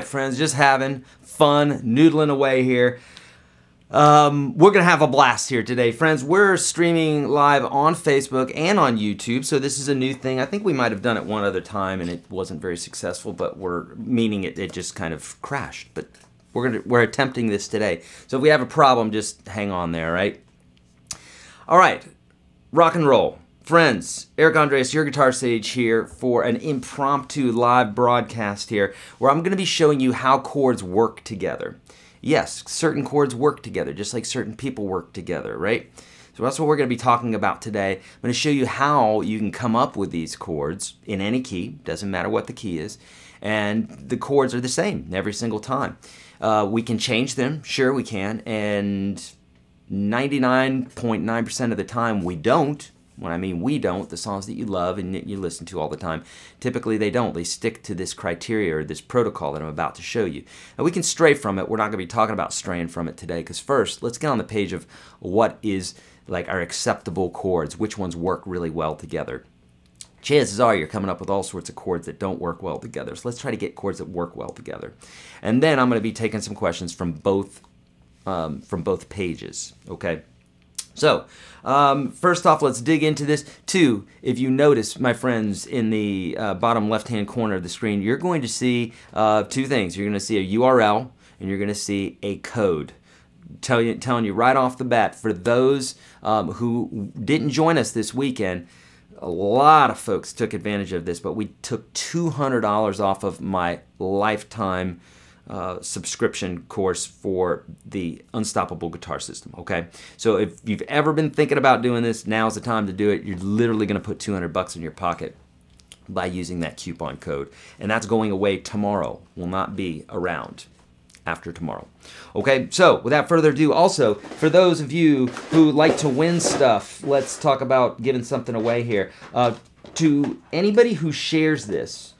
Friends, just having fun, noodling away here. We're gonna have a blast here today, friends. We're streaming live on Facebook and on YouTube, so this is a new thing. I think we might have done it one other time and it wasn't very successful, but it just kind of crashed. But we're attempting this today. So if we have a problem, just hang on there, right? All right, rock and roll. Friends, Eric Andres, your Guitar Sage here for an impromptu live broadcast here where I'm going to be showing you how chords work together. Yes, certain chords work together just like certain people work together, right? So that's what we're going to be talking about today. I'm going to show you how you can come up with these chords in any key, doesn't matter what the key is, and the chords are the same every single time. We can change them, sure we can, and 99.9% of the time we don't. When I mean we don't, the songs that you love and you listen to all the time, typically they don't. They stick to this criteria or this protocol that I'm about to show you. And we can stray from it. We're not going to be talking about straying from it today because first, let's get on the page of what is like our acceptable chords, which ones work really well together. Chances are you're coming up with all sorts of chords that don't work well together. So let's try to get chords that work well together. And then I'm going to be taking some questions from both pages, okay? So, first off, let's dig into this. Two, if you notice, my friends, in the bottom left-hand corner of the screen, you're going to see two things. You're going to see a URL, and you're going to see a code. Telling you right off the bat, for those who didn't join us this weekend, a lot of folks took advantage of this, but we took $200 off of my lifetime subscription course for the Unstoppable Guitar System, okay? So if you've ever been thinking about doing this, now's the time to do it. You're literally going to put 200 bucks in your pocket by using that coupon code. And that's going away tomorrow. Will not be around after tomorrow. Okay, so without further ado, also, for those of you who like to win stuff, let's talk about giving something away here. To anybody who shares this,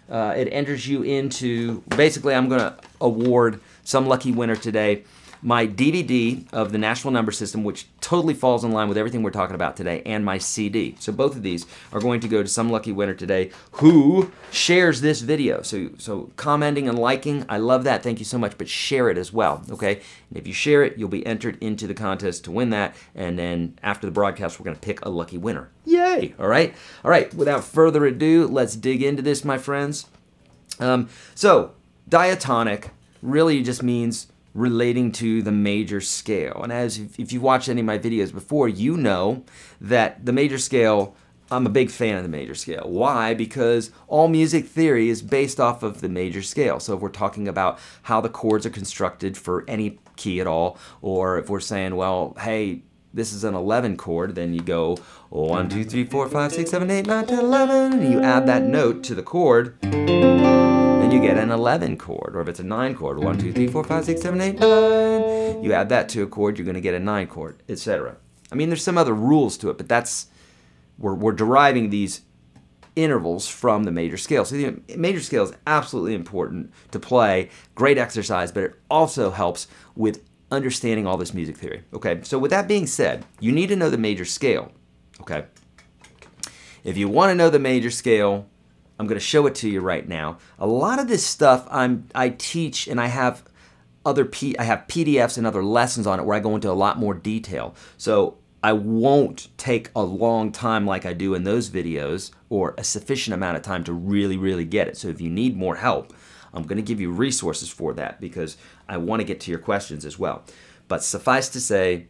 it enters you into, basically I'm going to award some lucky winner today my DVD of the Nashville number system, which totally falls in line with everything we're talking about today, and my CD. So both of these are going to go to some lucky winner today who shares this video. So commenting and liking, I love that. Thank you so much, but share it as well, okay? And if you share it, you'll be entered into the contest to win that, and then after the broadcast, we're going to pick a lucky winner. Yay! All right? All right, without further ado, let's dig into this, my friends. So, diatonic really just means relating to the major scale. And as if you've watched any of my videos before, you know that the major scale I'm a big fan of the major scale. Why? Because all music theory is based off of the major scale. So if we're talking about how the chords are constructed for any key at all, or if we're saying, well, hey, this is an 11 chord, then you go 1, 2, 3, 4, 5, 6, 7, 8, 9, 10, 11, and you add that note to the chord, then you get an 11 chord. Or if it's a 9 chord, 1, 2, 3, 4, 5, 6, 7, 8, 9, you add that to a chord, you're going to get a 9 chord, etc. I mean, there's some other rules to it, but that's we're deriving these intervals from the major scale. So the major scale is absolutely important to play, great exercise, but it also helps with understanding all this music theory. Okay, so with that being said, you need to know the major scale. Okay, if you want to know the major scale, I'm going to show it to you right now. A lot of this stuff I teach, and I have PDFs and other lessons on it where I go into a lot more detail. So I won't take a long time like I do in those videos, or a sufficient amount of time to really get it. So if you need more help, I'm going to give you resources for that because I want to get to your questions as well. But suffice to say,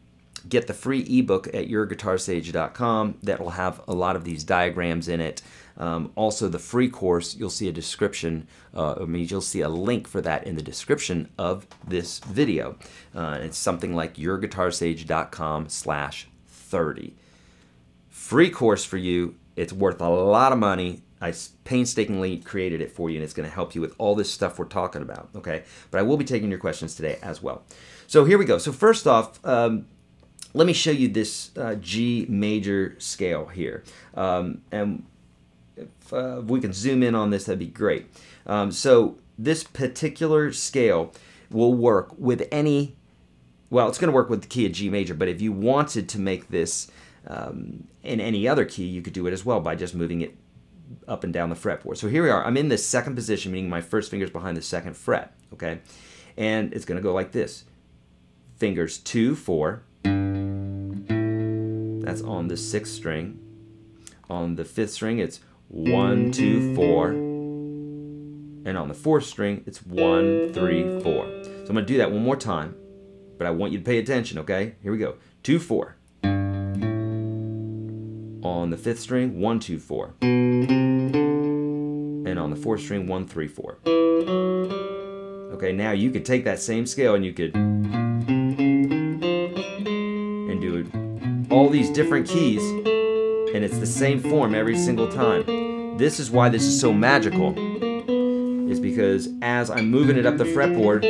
get the free ebook at YourGuitarSage.com. That will have a lot of these diagrams in it. Also, the free course, you'll see a description, you'll see a link for that in the description of this video. It's something like YourGuitarSage.com/30. Free course for you. It's worth a lot of money. I painstakingly created it for you, and it's going to help you with all this stuff we're talking about, okay? But I will be taking your questions today as well. So here we go. So first off, let me show you this G major scale here. And if we can zoom in on this, that'd be great. So this particular scale will work with any, well, it's going to work with the key of G major, but if you wanted to make this in any other key, you could do it as well by just moving it up and down the fretboard. So here we are. I'm in the second position, meaning my first finger's behind the second fret, okay? And it's going to go like this. Fingers 2, 4. That's on the 6th string. On the 5th string, it's 1, 2, 4. And on the 4th string, it's 1, 3, 4. So I'm going to do that one more time, but I want you to pay attention, okay? Here we go. 2, 4. On the 5th string, 1, 2, 4. And on the 4th string, 1, 3, 4. Okay, now you could take that same scale and you could do all these different keys, and it's the same form every single time. This is why this is so magical, is because as I'm moving it up the fretboard,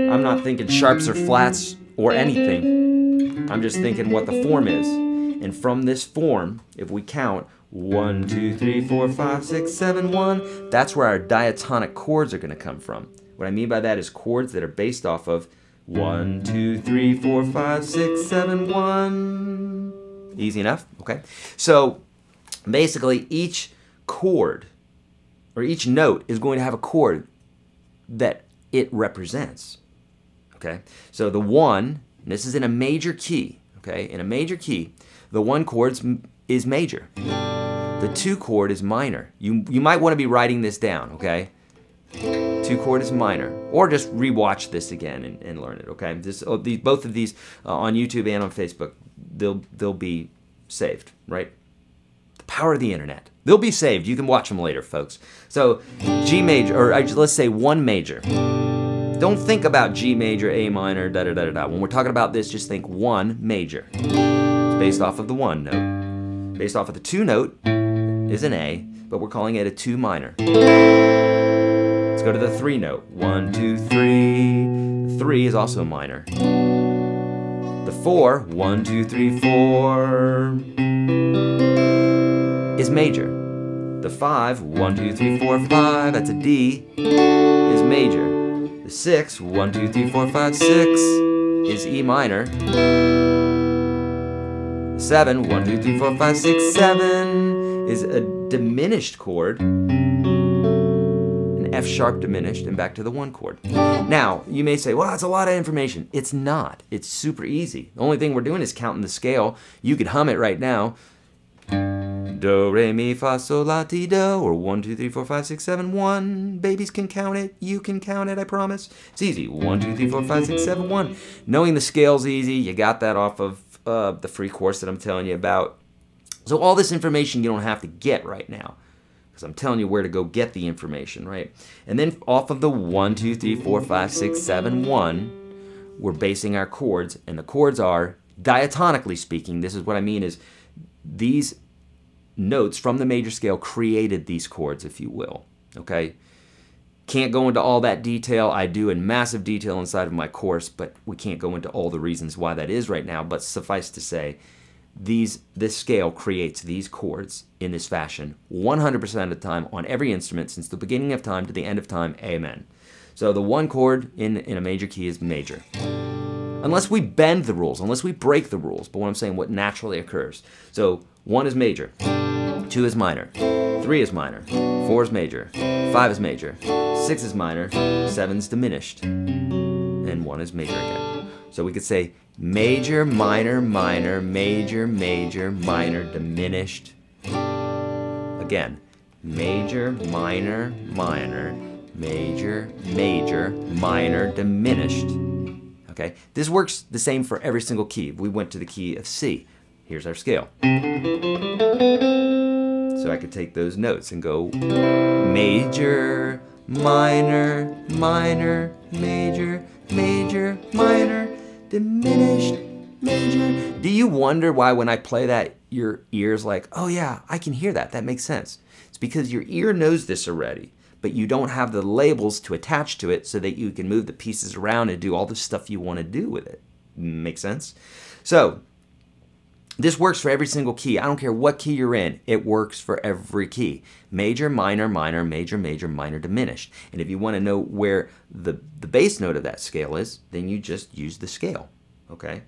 I'm not thinking sharps or flats or anything. I'm just thinking what the form is. And from this form, if we count 1, 2, 3, 4, 5, 6, 7, 1, that's where our diatonic chords are going to come from. What I mean by that is chords that are based off of 1, 2, 3, 4, 5, 6, 7, 1. Easy enough? Okay. So basically each chord or each note is going to have a chord that it represents. Okay. So the 1, and this is in a major key. Okay. In a major key, the 1 chord is major. The 2 chord is minor. You might want to be writing this down. Okay. 2 chord is minor, or just rewatch this again and learn it. Okay, both of these on YouTube and on Facebook, they'll be saved. Right, the power of the internet. They'll be saved. You can watch them later, folks. So G major, or let's say 1 major. Don't think about G major, A minor, da da da da da. When we're talking about this, just think 1 major. It's based off of the 1 note. Based off of the 2 note is an A, but we're calling it a 2 minor. Let's go to the 3 note. 1, 2, 3. 3 is also minor. The 4, 1, 2, 3, 4, is major. The 5, 1, 2, 3, 4, 5, that's a D, is major. The 6, 1, 2, 3, 4, 5, 6, is E minor. 7, 1, 2, 3, 4, 5, 6, 7, is a diminished chord. F sharp diminished, and back to the 1 chord. Now, you may say, well, that's a lot of information. It's not. It's super easy. The only thing we're doing is counting the scale. You could hum it right now. Do, re, mi, fa, sol, la, ti, do, or 1, 2, 3, 4, 5, 6, 7, 1. Babies can count it. You can count it, I promise. It's easy. 1, 2, 3, 4, 5, 6, 7, 1. Knowing the scale's easy. You got that off of the free course that I'm telling you about. So all this information you don't have to get right now, because I'm telling you where to go get the information, right? And then off of the 1, 2, 3, 4, 5, 6, 7, 1, we're basing our chords, and the chords are, diatonically speaking, this is what I mean is these notes from the major scale created these chords, if you will, okay? Can't go into all that detail. I do in massive detail inside of my course, but we can't go into all the reasons why that is right now, but suffice to say, this scale creates these chords in this fashion 100% of the time on every instrument since the beginning of time to the end of time, amen. So the 1 chord in a major key is major. Unless we bend the rules, unless we break the rules, but what I'm saying, what naturally occurs. So 1 is major, 2 is minor, 3 is minor, 4 is major, 5 is major, 6 is minor, 7 is diminished, and 1 is major again. So we could say major, minor, minor, major, major, minor, diminished. Again, major, minor, minor, major, major, minor, diminished. Okay, this works the same for every single key. If we went to the key of C, here's our scale. So I could take those notes and go major, minor, minor, major, major, minor, diminished, major. Do you wonder why when I play that, your ear's like, oh yeah, I can hear that, that makes sense. It's because your ear knows this already, but you don't have the labels to attach to it so that you can move the pieces around and do all the stuff you want to do with it. Make sense? So, this works for every single key. I don't care what key you're in, it works for every key. Major, minor, minor, major, major, minor, diminished. And if you want to know where the bass note of that scale is, then you just use the scale, okay?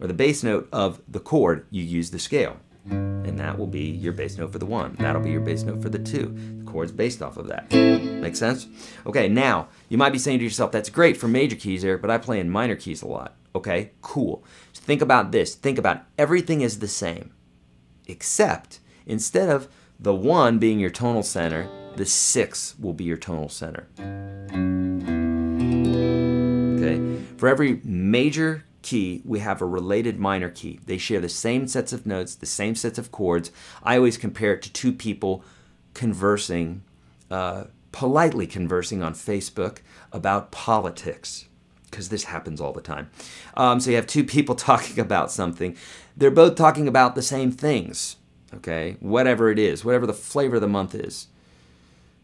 Or the bass note of the chord, you use the scale. And that will be your bass note for the 1. That'll be your bass note for the 2. The chord's based off of that. Make sense? Okay, now, you might be saying to yourself, that's great for major keys, Eric, but I play in minor keys a lot. Okay, cool. So think about this. Think about everything is the same, except instead of the 1 being your tonal center, the 6 will be your tonal center. Okay, for every major key, we have a related minor key. They share the same sets of notes, the same sets of chords. I always compare it to 2 people conversing, politely conversing on Facebook about politics, because this happens all the time. So you have 2 people talking about something. They're both talking about the same things, okay? Whatever it is, whatever the flavor of the month is.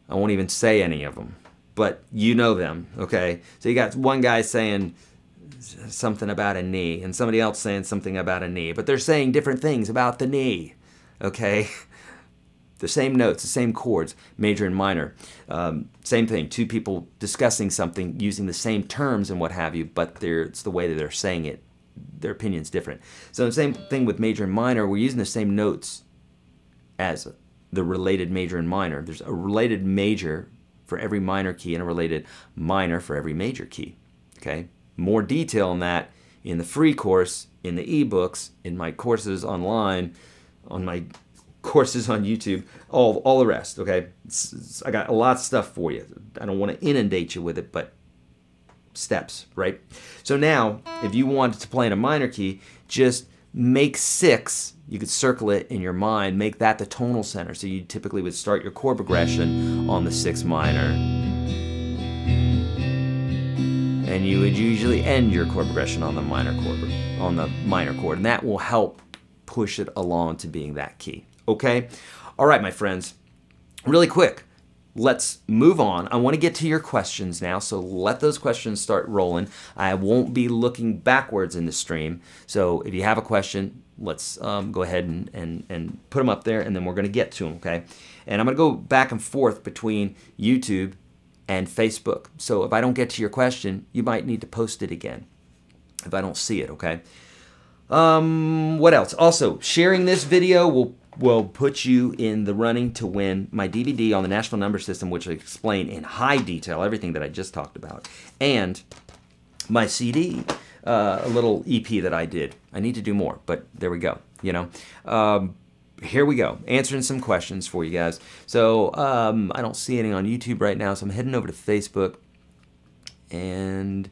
I won't even say any of them, but you know them, okay? So you got one guy saying something about a knee and somebody else saying something about a knee, but they're saying different things about the knee, okay? The same notes, the same chords, major and minor. Same thing, 2 people discussing something using the same terms and what have you, but it's the way that they're saying it. Their opinion's different. So the same thing with major and minor, we're using the same notes as the related major and minor. There's a related major for every minor key and a related minor for every major key, okay? More detail on that in the free course, in the ebooks, in my courses online, on my courses on YouTube, all the rest, okay? I got a lot of stuff for you. I don't want to inundate you with it, but steps, right? So now, if you wanted to play in a minor key, just make 6, you could circle it in your mind, make that the tonal center. So you typically would start your chord progression on the 6 minor, and you would usually end your chord progression on the minor chord, and that will help push it along to being that key. Okay? All right, my friends. Really quick, let's move on. I want to get to your questions now, so let those questions start rolling. I won't be looking backwards in the stream, so if you have a question, let's go ahead and put them up there, and then we're going to get to them, okay? And I'm going to go back and forth between YouTube and Facebook. So if I don't get to your question, you might need to post it again if I don't see it, okay? What else? Also, sharing this video will put you in the running to win my DVD on the National Number System, which will explain in high detail everything that I just talked about, and my CD, a little EP that I did. I need to do more, but there we go, you know. Here we go, answering some questions for you guys. So I don't see any on YouTube right now, so I'm heading over to Facebook and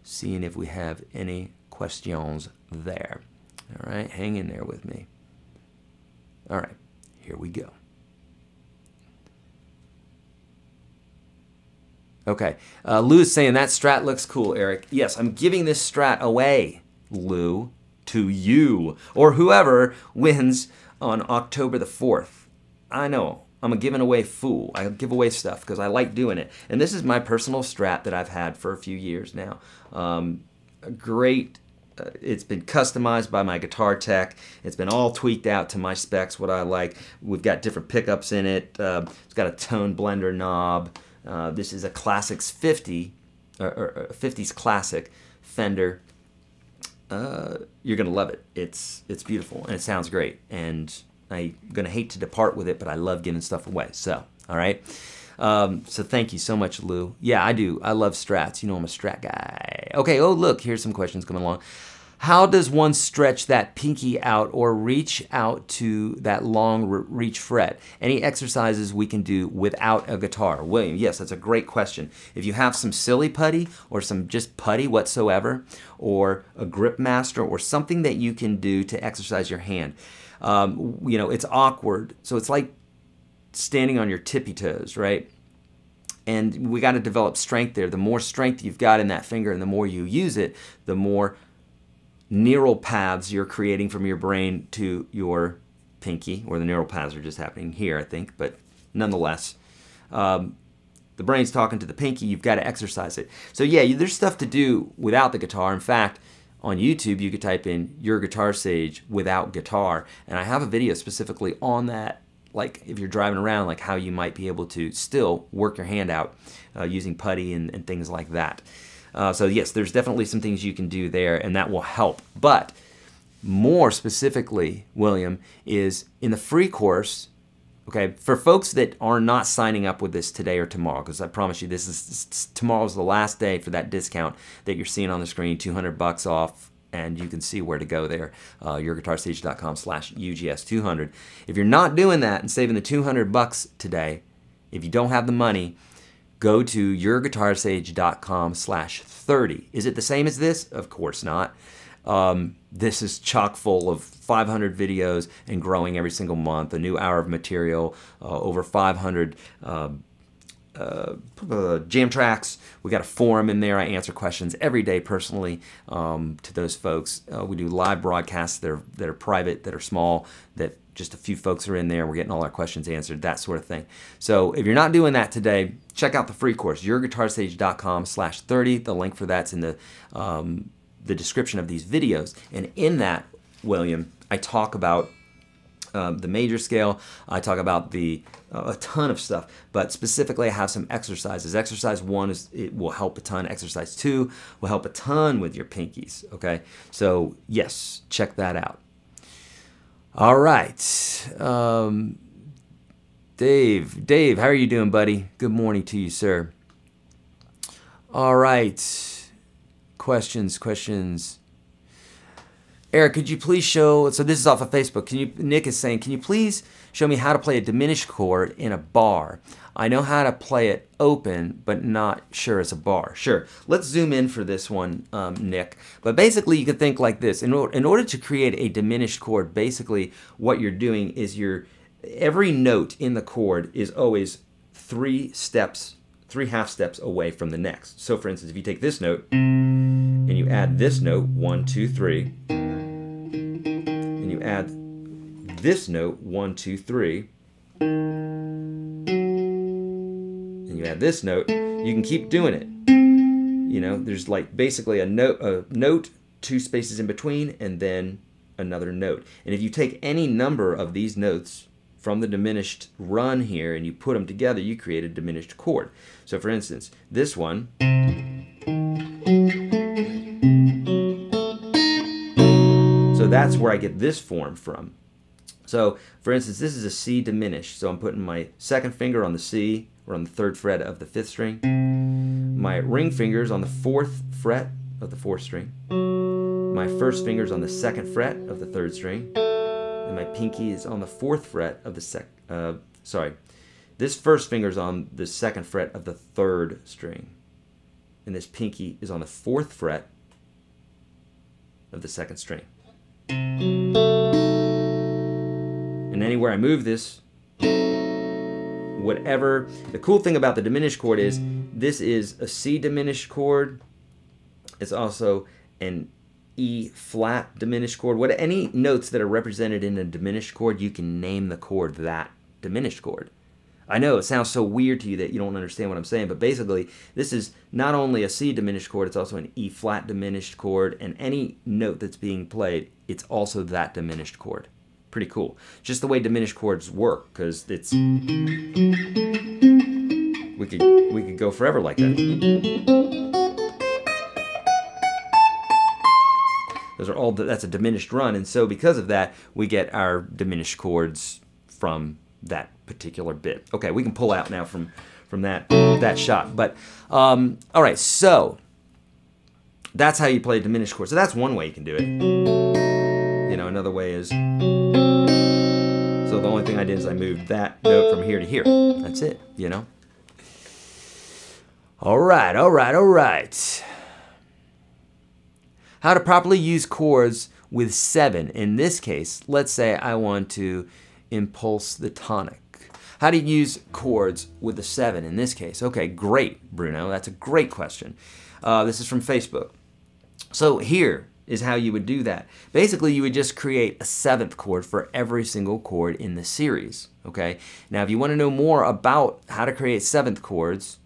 seeing if we have any questions there. All right, hang in there with me. All right, here we go. Okay, Lou is saying that Strat looks cool, Eric. Yes, I'm giving this Strat away, Lou, to you or whoever wins on October the 4th. I know, I'm a giving away fool. I give away stuff because I like doing it. And this is my personal Strat that I've had for a few years now. Great. It's been customized by my guitar tech. It's been all tweaked out to my specs, what I like. We've got different pickups in it. It's got a tone blender knob. This is a Classics 50, or 50s Classic Fender. You're gonna love it. It's beautiful and it sounds great. And I'm gonna hate to depart with it, but I love giving stuff away. So, all right. So thank you so much, Lou. Yeah, I do. I love Strats. You know I'm a Strat guy. Okay. Oh, look, here's some questions coming along. How does one stretch that pinky out or reach out to that long reach fret? Any exercises we can do without a guitar? William, yes, that's a great question. If you have some silly putty or some just putty whatsoever, or a grip master or something that you can do to exercise your hand, you know, it's awkward. So it's like standing on your tippy toes, right? And we got to develop strength there. The more strength you've got in that finger and the more you use it, the more neural paths you're creating from your brain to your pinky, or the neural paths are just happening here, I think, but nonetheless, the brain's talking to the pinky. You've got to exercise it. So yeah, there's stuff to do without the guitar. In fact, on YouTube, you could type in YourGuitarSage without guitar, and I have a video specifically on that, like if you're driving around, like how you might be able to still work your hand out using putty and things like that. So yes, there's definitely some things you can do there, and that will help. But more specifically, William, is in the free course, okay, for folks that are not signing up with this today or tomorrow, because I promise you tomorrow's the last day for that discount that you're seeing on the screen, $200 off, and you can see where to go there, YourGuitarSage.com/UGS200. If you're not doing that and saving the $200 today, if you don't have the money, go to YourGuitarSage.com/30. Is it the same as this? Of course not. This is chock full of 500 videos and growing every single month, a new hour of material, over 500 jam tracks. We got a forum in there. I answer questions every day personally to those folks. We do live broadcasts that are private, that are small, that just a few folks are in there. We're getting all our questions answered, that sort of thing. So if you're not doing that today, check out the free course, YourGuitarSage.com/30. The link for that's in the description of these videos. And in that, William, I talk about the major scale. I talk about a ton of stuff, but specifically I have some exercises. Exercise 1 it will help a ton. Exercise 2 will help a ton with your pinkies. Okay, so yes, check that out. All right, Dave, how are you doing, buddy? Good morning to you, sir. All right, questions. Eric, could you please show, so this is off of Facebook, Nick is saying, can you please show me how to play a diminished chord in a bar? I know how to play it open, but not sure it's a bar. Sure, let's zoom in for this one, Nick. But basically you can think like this. In order to create a diminished chord, basically what you're doing is every note in the chord is always 3 half steps away from the next. So for instance, if you take this note and you add this note, 1, 2, 3, and you add this note, 1, 2, 3, and you add this note, you can keep doing it. You know, there's like basically a note, 2 spaces in between, and then another note. And if you take any number of these notes from the diminished run here and you put them together, you create a diminished chord. So for instance, this one, so that's where I get this form from. So for instance, this is a C diminished. So I'm putting my second finger on the C, or on the 3rd fret of the 5th string. My ring finger's on the 4th fret of the 4th string. My first finger's on the 2nd fret of the 3rd string. And my pinky is on the 4th fret of the this first finger's on the 2nd fret of the 3rd string. And this pinky is on the 4th fret of the 2nd string. And anywhere I move this, whatever. The cool thing about the diminished chord is this is a C diminished chord. It's also an E flat diminished chord. Any notes that are represented in a diminished chord, you can name the chord that diminished chord. I know it sounds so weird to you that you don't understand what I'm saying, but basically this is not only a C diminished chord, it's also an E flat diminished chord, and any note that's being played, it's also that diminished chord. Pretty cool. Just the way diminished chords work, because it's we could go forever like that. Those are all, that's a diminished run, and so because of that, we get our diminished chords from that particular bit. Okay, we can pull out now from that shot. But all right, so that's how you play a diminished chord. So that's one way you can do it. You know, another way is, so the only thing I did is I moved that note from here to here. That's it, you know. All right, all right, all right. How to properly use chords with 7. In this case, let's say I want to impulse the tonic. How do you use chords with the 7 in this case? Okay, great, Bruno. That's a great question. This is from Facebook. So here is how you would do that. Basically, you would just create a 7th chord for every single chord in the series. Okay. Now, if you want to know more about how to create 7th chords,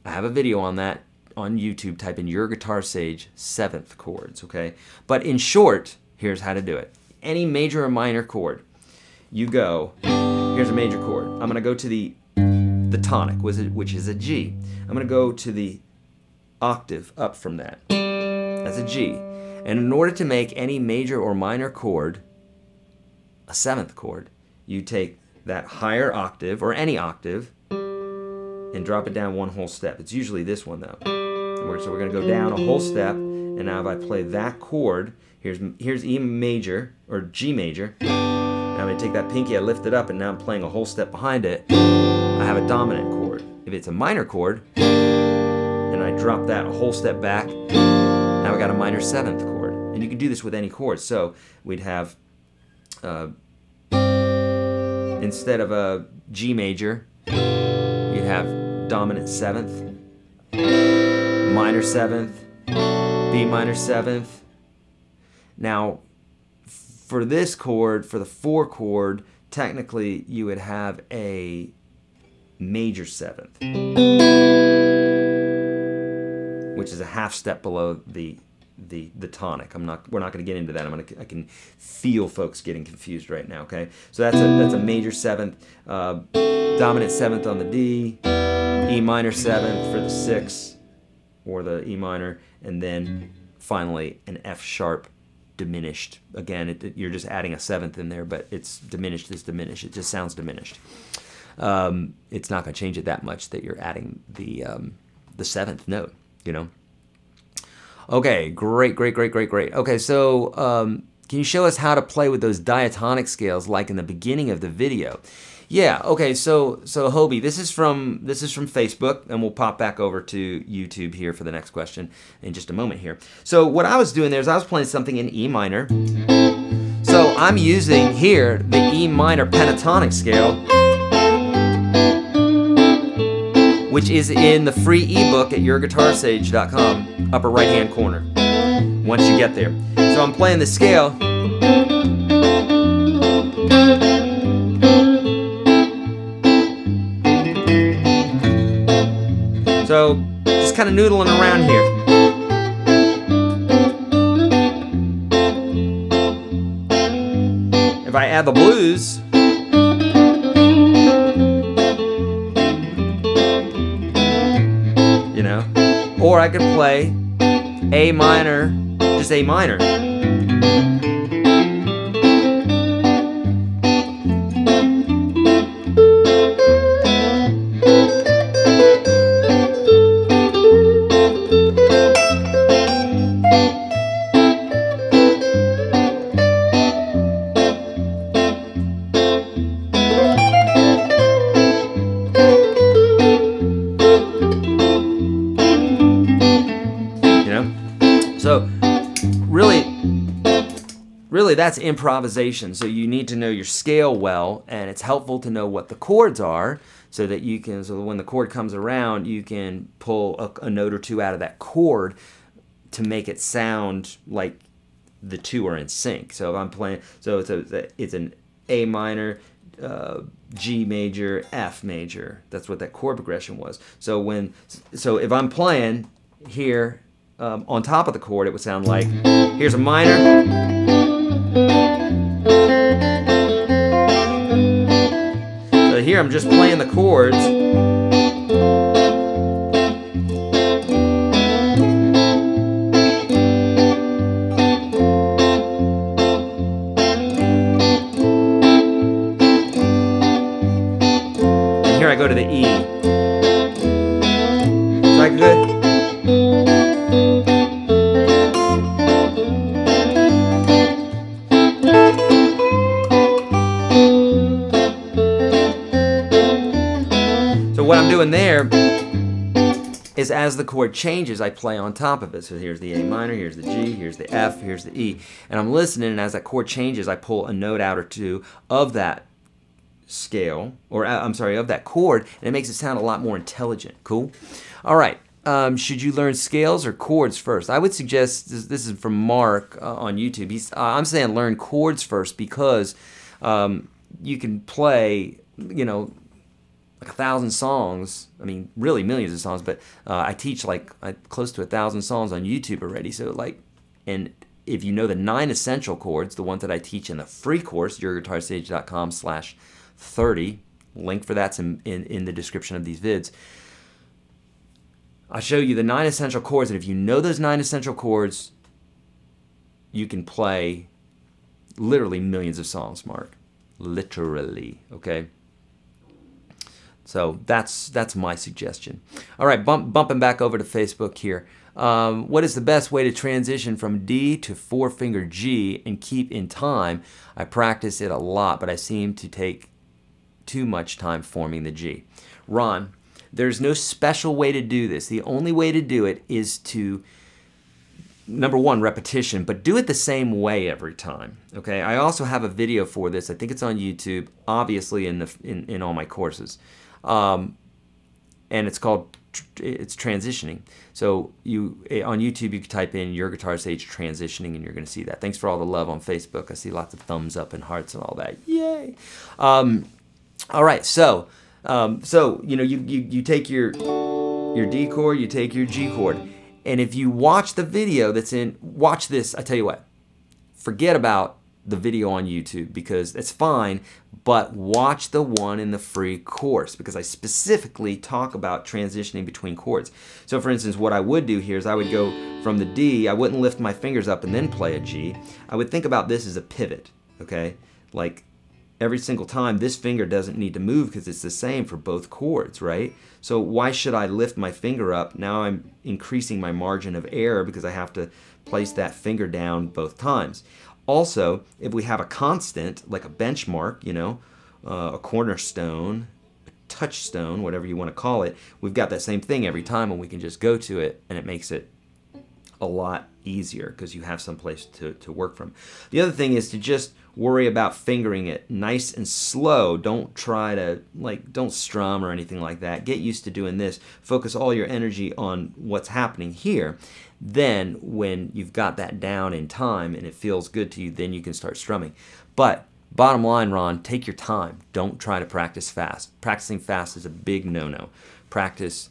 I have a video on that on YouTube. Type in YourGuitarSage 7th chords. Okay. But in short, here's how to do it. Any major or minor chord, you go. Here's a major chord. I'm going to go to the tonic, which is a G. I'm going to go to the octave up from that. That's a G. And in order to make any major or minor chord a 7th chord, you take that higher octave, or any octave, and drop it down one whole step. It's usually this one, though. So we're going to go down a whole step, and now if I play that chord, here's E major, or G major. Now I'm going to take that pinky, I lift it up, and now I'm playing a whole step behind it. I have a dominant chord. If it's a minor chord, and I drop that a whole step back, now I got a minor 7th chord. And you can do this with any chord. So we'd have, instead of a G major, you'd have dominant 7th, minor 7th, B minor 7th. Now, for this chord, for the 4 chord, technically you would have a major 7th, which is a half step below the tonic. We're not going to get into that. I can feel folks getting confused right now. Okay, so that's a major 7th, dominant 7th on the D, E minor 7th for the 6 or the E minor, and then finally an F sharp diminished. Again, you're just adding a 7th in there, but it's diminished is diminished. It just sounds diminished. It's not going to change it that much that you're adding the 7th note, you know. Okay, great. Okay, so can you show us how to play with those diatonic scales like in the beginning of the video? Yeah, okay, so Hobie, this is from Facebook, and we'll pop back over to YouTube here for the next question in just a moment here. So what I was doing there is I was playing something in E minor. So I'm using here the E minor pentatonic scale, which is in the free ebook at YourGuitarSage.com, upper right-hand corner, once you get there. So I'm playing the scale. So just kind of noodling around here. If I add the blues, you know, or I could play A minor, just A minor. really that's improvisation. So you need to know your scale well, and it's helpful to know what the chords are so that you can, so when the chord comes around, you can pull a note or two out of that chord to make it sound like the two are in sync. So if I'm playing, so it's an A minor, G major, F major. That's what that chord progression was. So if I'm playing here on top of the chord, it would sound like, here's a minor. So here I'm just playing the chords. And here I go to the E. Is that good? What I'm doing there is as the chord changes, I play on top of it. So here's the A minor, here's the G, here's the F, here's the E. And I'm listening, and as that chord changes, I pull a note out or two of that scale, or I'm sorry, of that chord, and it makes it sound a lot more intelligent. Cool? All right. Should you learn scales or chords first? I would suggest, this is from Mark on YouTube. I'm saying learn chords first because you can play, you know, like 1,000 songs. I mean, really millions of songs, but I teach like close to 1,000 songs on YouTube already. So like, and if you know the 9 essential chords, the ones that I teach in the free course, YourGuitarSage.com/30, link for that's in the description of these vids. I'll show you the 9 essential chords, and if you know those 9 essential chords, you can play literally millions of songs, Mark. Literally, okay? So that's my suggestion. All right, bumping back over to Facebook here. What is the best way to transition from D to 4-finger G and keep in time? I practice it a lot, but I seem to take too much time forming the G. Ron, there's no special way to do this. The only way to do it is to, number one, repetition, but do it the same way every time. Okay. I also have a video for this. I think it's on YouTube, obviously in all my courses. And it's transitioning. So on YouTube you can type in YourGuitarSage transitioning and you're going to see that. Thanks for all the love on Facebook. I see lots of thumbs up and hearts and all that. Yay! All right, so you know you take your D chord, you take your G chord, and if you watch the video watch this. I tell you what, forget about the video on YouTube because it's fine, but watch the one in the free course because I specifically talk about transitioning between chords. So for instance, what I would do here is I would go from the D, I wouldn't lift my fingers up and then play a G. I would think about this as a pivot, okay? Like every single time, this finger doesn't need to move because it's the same for both chords, right? So why should I lift my finger up? Now I'm increasing my margin of error because I have to place that finger down both times. Also, if we have a constant, like a benchmark, you know, a cornerstone, a touchstone, whatever you want to call it, we've got that same thing every time and we can just go to it and it makes it a lot easier because you have some place to work from. The other thing is to just worry about fingering it nice and slow. Don't try to, don't strum or anything like that. Get used to doing this. Focus all your energy on what's happening here. Then when you've got that down in time and it feels good to you, then you can start strumming. But bottom line, Ron, take your time. Don't try to practice fast. Practicing fast is a big no-no. Practice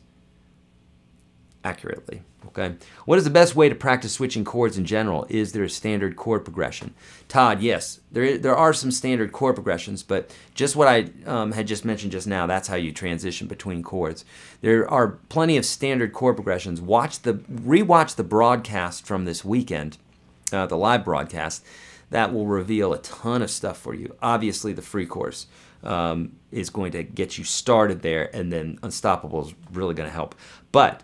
accurately. Okay. What is the best way to practice switching chords in general? Is there a standard chord progression? Todd, yes, there are some standard chord progressions, but just what I had just mentioned just now, that's how you transition between chords. There are plenty of standard chord progressions. Rewatch the broadcast from this weekend, the live broadcast. That will reveal a ton of stuff for you. Obviously, the free course is going to get you started there, and then Unstoppable is really going to help. But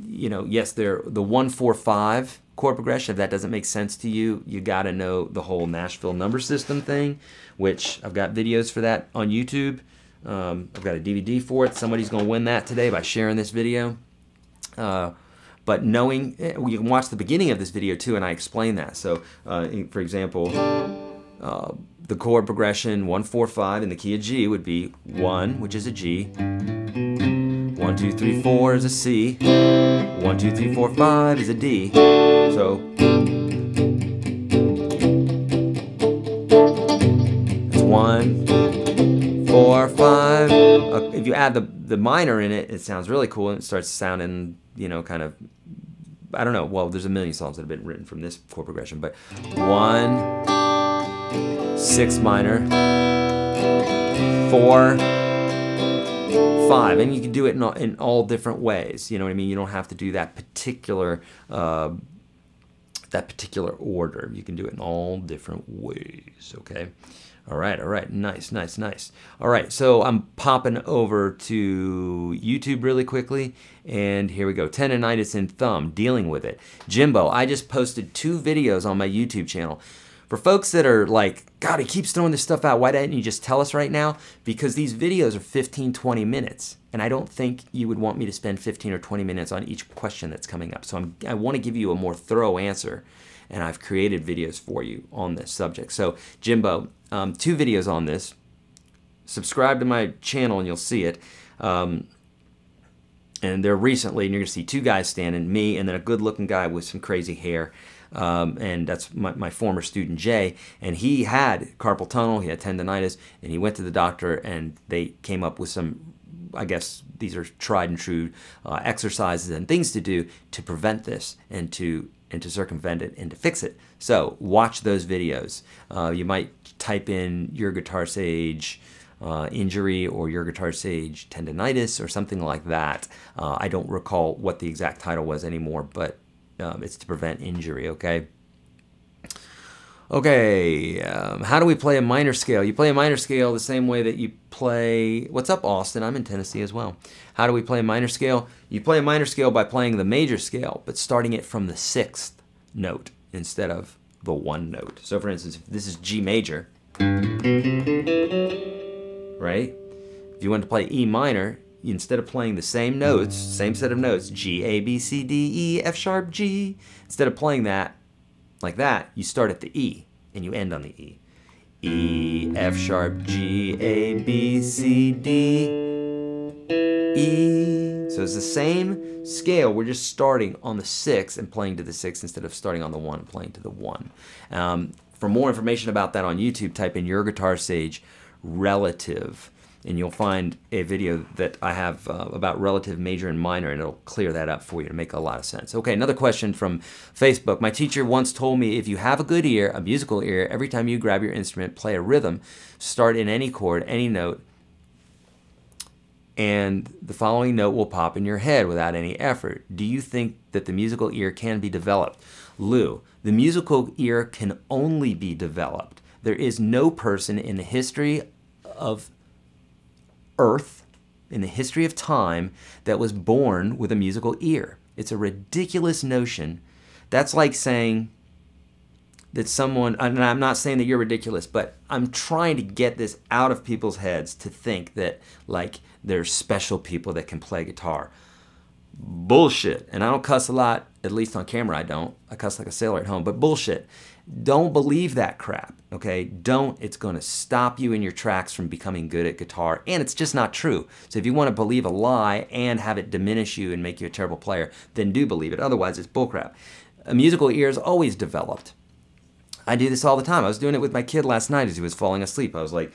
you know, yes, the 1-4-5 chord progression. If that doesn't make sense to you, you got to know the whole Nashville number system thing, which I've got videos for that on YouTube. I've got a DVD for it. Somebody's going to win that today by sharing this video. But knowing, you can watch the beginning of this video too, and I explain that. So, for example, the chord progression 1, 4, 5 in the key of G would be 1, which is a G. 1, 2, 3, 4 is a C. 1, 2, 3, 4, 5 is a D. So it's 1, 4, 5. If you add the minor in it, it sounds really cool, and it starts sounding, you know, kind of, I don't know. Well, there's a million songs that have been written from this chord progression, but 1, 6 minor, 4, 5, and you can do it in all different ways. You know what I mean? You don't have to do that particular order. You can do it in all different ways. Okay. All right, nice. All right, so I'm popping over to YouTube really quickly, and here we go. Tendinitis in thumb, dealing with it. Jimbo, I just posted 2 videos on my YouTube channel. For folks that are like, God, he keeps throwing this stuff out, why didn't you just tell us right now? Because these videos are 15, 20 minutes, and I don't think you would want me to spend 15 or 20 minutes on each question that's coming up. So I want to give you a more thorough answer, and I've created videos for you on this subject. So Jimbo, 2 videos on this. Subscribe to my channel and you'll see it. And they're recently, and you're gonna see 2 guys standing, me and then a good looking guy with some crazy hair. And that's my former student Jay, and he had carpal tunnel, he had tendinitis, and he went to the doctor and they came up with some, I guess these are tried and true exercises and things to do to prevent this and to circumvent it and to fix it. So watch those videos. You might type in YourGuitarSage injury or YourGuitarSage tendinitis or something like that. I don't recall what the exact title was anymore, but it's to prevent injury, okay? Okay, how do we play a minor scale? You play a minor scale the same way that you play... What's up, Austin? I'm in Tennessee as well. How do we play a minor scale? You play a minor scale by playing the major scale, but starting it from the 6th note instead of the 1 note. So for instance, if this is G major, right? If you want to play E minor, instead of playing the same notes, same set of notes, G, A, B, C, D, E, F sharp, G, instead of playing that like that, you start at the E and you end on the E. E, F sharp, G, A, B, C, D, E. So it's the same scale. We're just starting on the 6 and playing to the 6 instead of starting on the 1 and playing to the 1. For more information about that on YouTube, type in YourGuitarSage relative, and you'll find a video that I have about relative, major, and minor, and it'll clear that up for you to make a lot of sense. Okay, another question from Facebook. My teacher once told me if you have a good ear, a musical ear, every time you grab your instrument, play a rhythm, start in any chord, any note, and the following note will pop in your head without any effort. Do you think that the musical ear can be developed? Lou, the musical ear can only be developed. There is no person in the history of Earth, in the history of time, that was born with a musical ear. It's a ridiculous notion. That's like saying that someone, and I'm not saying that you're ridiculous, but I'm trying to get this out of people's heads to think that like there's special people that can play guitar. Bullshit. And I don't cuss a lot, at least on camera I don't. I cuss like a sailor at home, but bullshit. Don't believe that crap, okay? Don't. It's going to stop you in your tracks from becoming good at guitar, and it's just not true. So if you want to believe a lie and have it diminish you and make you a terrible player, then do believe it. Otherwise, it's bullcrap. A musical ear is always developed. I do this all the time. I was doing it with my kid last night as he was falling asleep. I was like,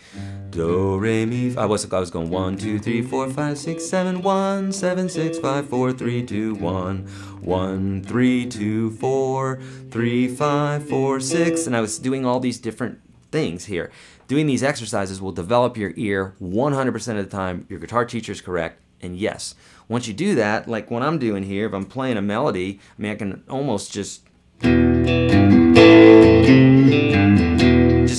do, re, mi. I was going 1, 2, 3, 4, 5, 6, 7, 1, 7, 6, 5, 4, 3, 2, 1, 1, 3, 2, 4, 3, 5, 4, 6. And I was doing all these different things here. Doing these exercises will develop your ear 100% of the time. Your guitar teacher is correct. And yes, once you do that, like what I'm doing here, if I'm playing a melody, I mean, I can almost just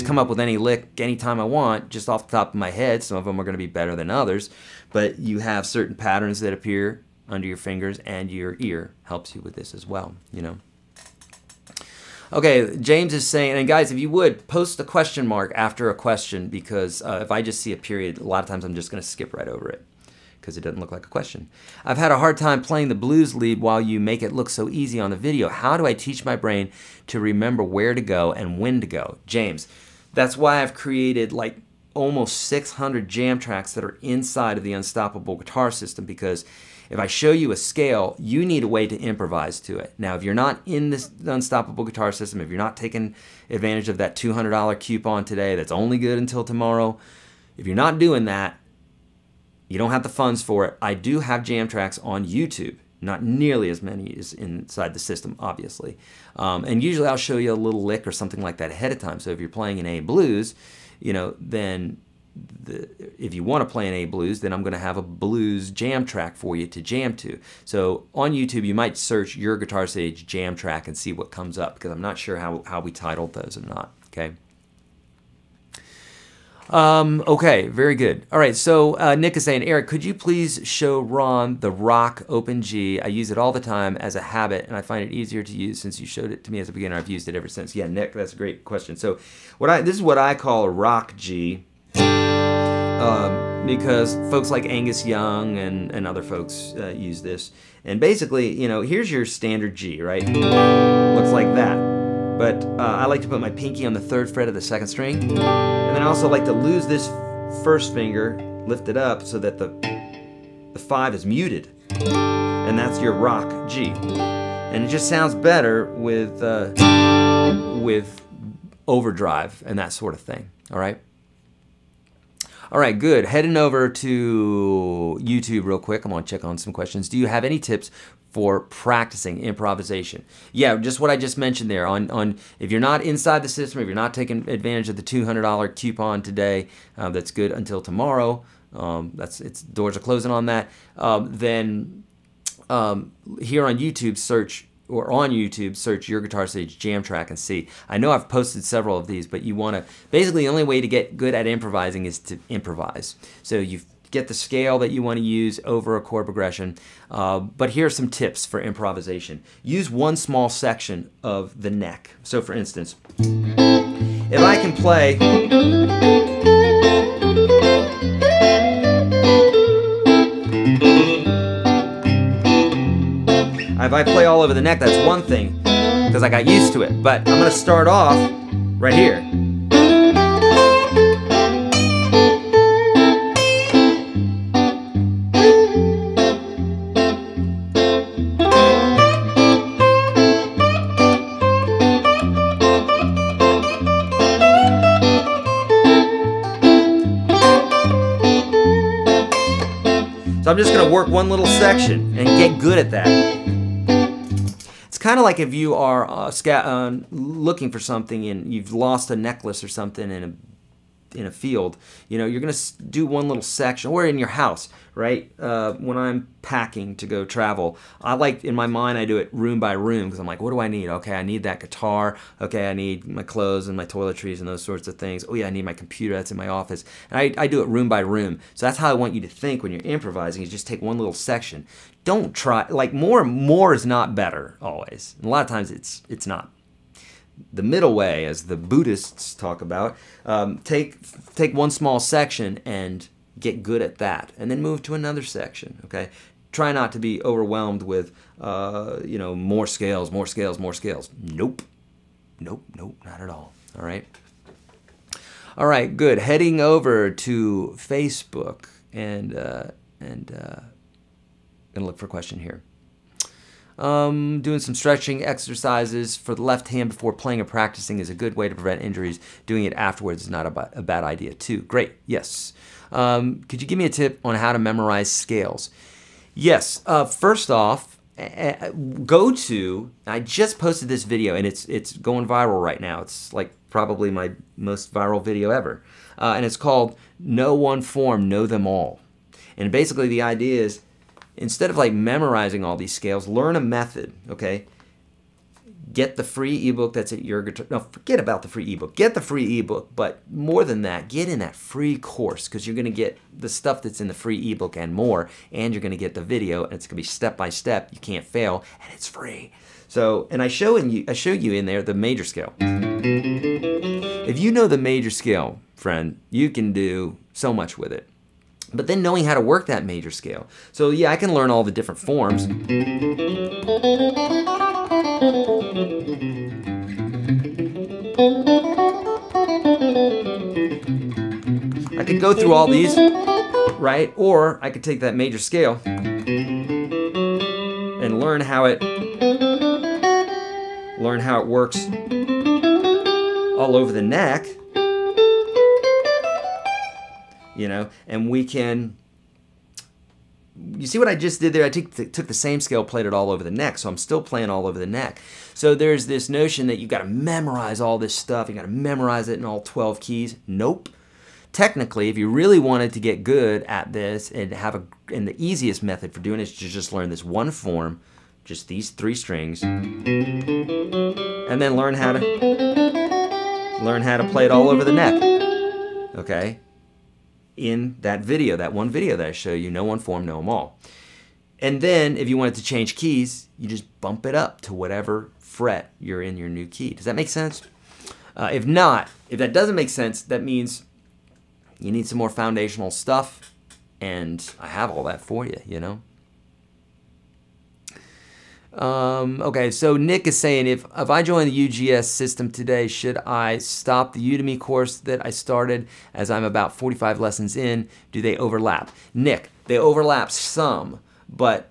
come up with any lick anytime I want, just off the top of my head. Some of them are going to be better than others, but you have certain patterns that appear under your fingers, and your ear helps you with this as well, you know. Okay, James is saying, and guys, if you would, post a question mark after a question, because if I just see a period, a lot of times I'm just going to skip right over it. because it doesn't look like a question. I've had a hard time playing the blues lead while you make it look so easy on the video. How do I teach my brain to remember where to go and when to go? James, that's why I've created like almost 600 jam tracks that are inside of the Unstoppable Guitar System, because if I show you a scale, you need a way to improvise to it. Now, if you're not in this Unstoppable Guitar System, if you're not taking advantage of that $200 coupon today that's only good until tomorrow, if you're not doing that, you don't have the funds for it. I do have jam tracks on YouTube, not nearly as many as inside the system, obviously. And usually I'll show you a little lick or something like that ahead of time. So if you're playing an A blues, you know, then if you want to play an A blues, then I'm going to have a blues jam track for you to jam to. So on YouTube, you might search YourGuitarSage jam track and see what comes up, because I'm not sure how we titled those or not. Okay. Okay, very good. All right, so Nick is saying, Eric, could you please show Ron the rock open G? I use it all the time as a habit, and I find it easier to use since you showed it to me as a beginner. I've used it ever since. Yeah, Nick, that's a great question. So this is what I call a rock G, because folks like Angus Young and other folks use this. And basically, you know, here's your standard G, right? Looks like that. But I like to put my pinky on the 3rd fret of the 2nd string. And then I also like to lose this first finger, lift it up so that the 5 is muted. And that's your rock G. And it just sounds better with overdrive and that sort of thing. All right? All right, good. Heading over to YouTube real quick. I'm going to check on some questions. Do you have any tips for practicing improvisation? Yeah, just what I just mentioned there. On if you're not inside the system, if you're not taking advantage of the $200 coupon today, that's good until tomorrow. Doors are closing on that. Then here on YouTube, search YourGuitarSage jam track and see. I know I've posted several of these, but you want to basically the only way to get good at improvising is to improvise. So you get the scale that you want to use over a chord progression. But here are some tips for improvisation. Use one small section of the neck. So for instance, if I can play if I play all over the neck, that's one thing, because I got used to it. But I'm going to start off right here. So I'm just going to work one little section and get good at that. It's kind of like if you are looking for something and you've lost a necklace or something in a field. You know, you're going to do one little section, or in your house, right? When I'm packing to go travel, in my mind, I do it room by room, because I'm like, what do I need? Okay, I need that guitar. Okay, I need my clothes and my toiletries and those sorts of things. Oh yeah, I need my computer that's in my office. And I do it room by room. So that's how I want you to think when you're improvising, is just take one little section. Don't try, like more is not better always. And a lot of times it's not. The middle way, as the Buddhists talk about, take one small section and get good at that, and then move to another section. Okay, try not to be overwhelmed with more scales, more scales, more scales. Nope, not at all. All right, good. Heading over to Facebook and gonna look for a question here. Doing some stretching exercises for the left hand before playing and practicing is a good way to prevent injuries. Doing it afterwards is not a bad idea too. Great, yes. Could you give me a tip on how to memorize scales? Yes, first off, I just posted this video and it's going viral right now. It's like probably my most viral video ever. And it's called Know One Form, Know Them All. And basically the idea is, instead of like memorizing all these scales, learn a method, okay? Get the free ebook that's at YourGuitar. No, forget about the free ebook. Get the free ebook, but more than that, get in that free course, because you're going to get the stuff that's in the free ebook and more, and you're going to get the video, and it's going to be step by step. You can't fail, and it's free. So, and I show you in there the major scale. If you know the major scale, friend, you can do so much with it. but then knowing how to work that major scale. So yeah, I can learn all the different forms. I could go through all these, right? Or I could take that major scale and learn how it works all over the neck, you know, and we can, you see what I just did there? I took the same scale, played it all over the neck, so I'm still playing all over the neck. So there's this notion that you've got to memorize all this stuff, you got to memorize it in all 12 keys. Nope. Technically, if you really wanted to get good at this and and the easiest method for doing it is to just learn this one form, just these 3 strings, and then learn how to play it all over the neck. Okay? In that video, that one video that I show you, know one form, know them all. And then if you wanted to change keys, you just bump it up to whatever fret you're in your new key. Does that make sense? If not, if that doesn't make sense, that means you need some more foundational stuff, and I have all that for you, you know? Okay, so Nick is saying, if I join the UGS system today, should I stop the Udemy course that I started, as I'm about 45 lessons in? Do they overlap? Nick, they overlap some, but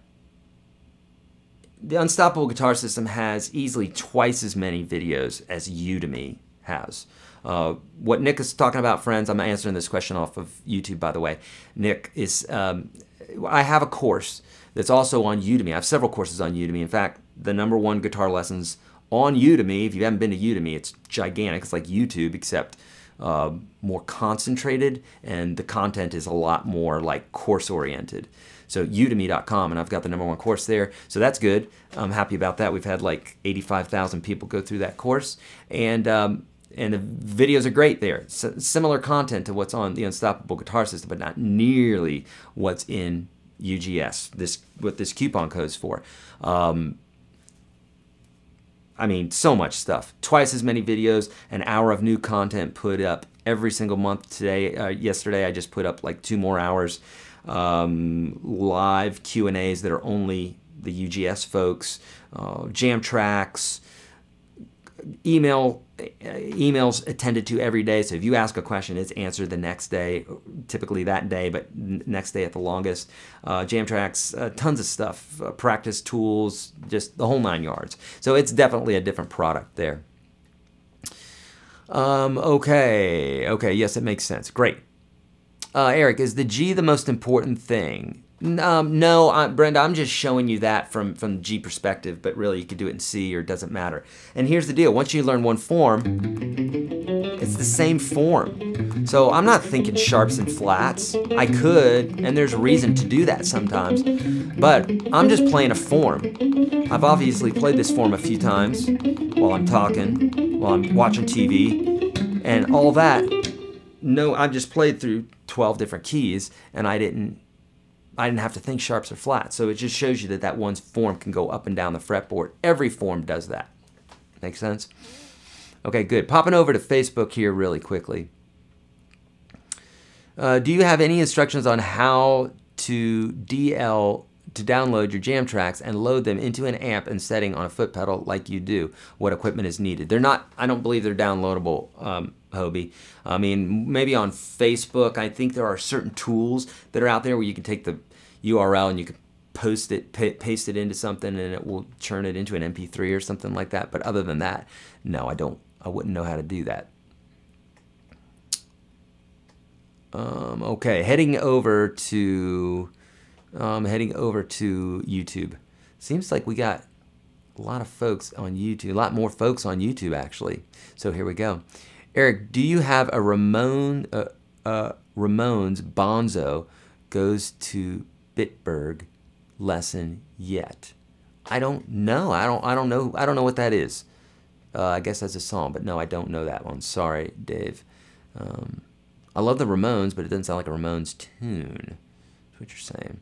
the Unstoppable Guitar System has easily twice as many videos as Udemy has. What Nick is talking about, friends, I'm answering this question off of YouTube, by the way. Nick is, I have a course that's also on Udemy. I have several courses on Udemy. In fact, the #1 guitar lessons on Udemy, if you haven't been to Udemy, it's gigantic. It's like YouTube, except more concentrated, and the content is a lot more like course-oriented. So udemy.com, and I've got the #1 course there. So that's good. I'm happy about that. We've had like 85,000 people go through that course. And the videos are great there. Similar content to what's on the Unstoppable Guitar System, but not nearly what's in UGS, what this coupon code's for. I mean, so much stuff. Twice as many videos, an hour of new content put up every single month. Yesterday, I just put up like 2 more hours. Live Q&As that are only the UGS folks, jam tracks, emails attended to every day. So if you ask a question, it's answered the next day, typically that day, but next day at the longest. Jam tracks, tons of stuff, practice tools, just the whole 9 yards. So it's definitely a different product there. Okay, yes, it makes sense. Great. Eric, is the G the most important thing? No, Brenda, I'm just showing you that from the G perspective, but really you could do it in C, or it doesn't matter. And here's the deal. Once you learn one form, it's the same form. So I'm not thinking sharps and flats. I could, and there's a reason to do that sometimes, but I'm just playing a form. I've obviously played this form a few times while I'm talking, while I'm watching TV, and all that. No, I've just played through 12 different keys, and I didn't have to think sharps or flats. So it just shows you that one form can go up and down the fretboard. Every form does that. Make sense? Okay, good. Popping over to Facebook here really quickly. Do you have any instructions on how to download your jam tracks and load them into an amp and setting on a foot pedal like you do? What equipment is needed? They're not, I don't believe they're downloadable, Hobie. I mean, maybe on Facebook, I think there are certain tools that are out there where you can take the URL and you can paste it into something, and it will turn it into an MP3 or something like that. But other than that, no, I wouldn't know how to do that. Okay, heading over to YouTube. Seems like we got a lot of folks on YouTube, a lot more folks on YouTube actually. So here we go. Eric, do you have a Ramones Bonzo Goes to Bitburg lesson yet? I don't know. I don't know what that is. I guess that's a song, but no, I don't know that one. Sorry, Dave. I love the Ramones, but it doesn't sound like a Ramones tune. That's what you're saying.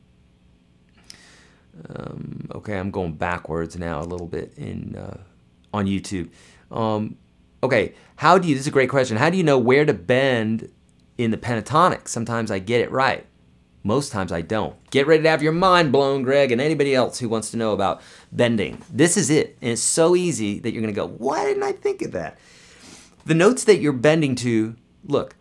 Okay, I'm going backwards now a little bit on YouTube. Okay, this is a great question. How do you know where to bend in the pentatonic? Sometimes I get it right. Most times I don't. Get ready to have your mind blown, Greg, and anybody else who wants to know about bending. This is it. And it's so easy that you're going to go, why didn't I think of that? The notes that you're bending to, look,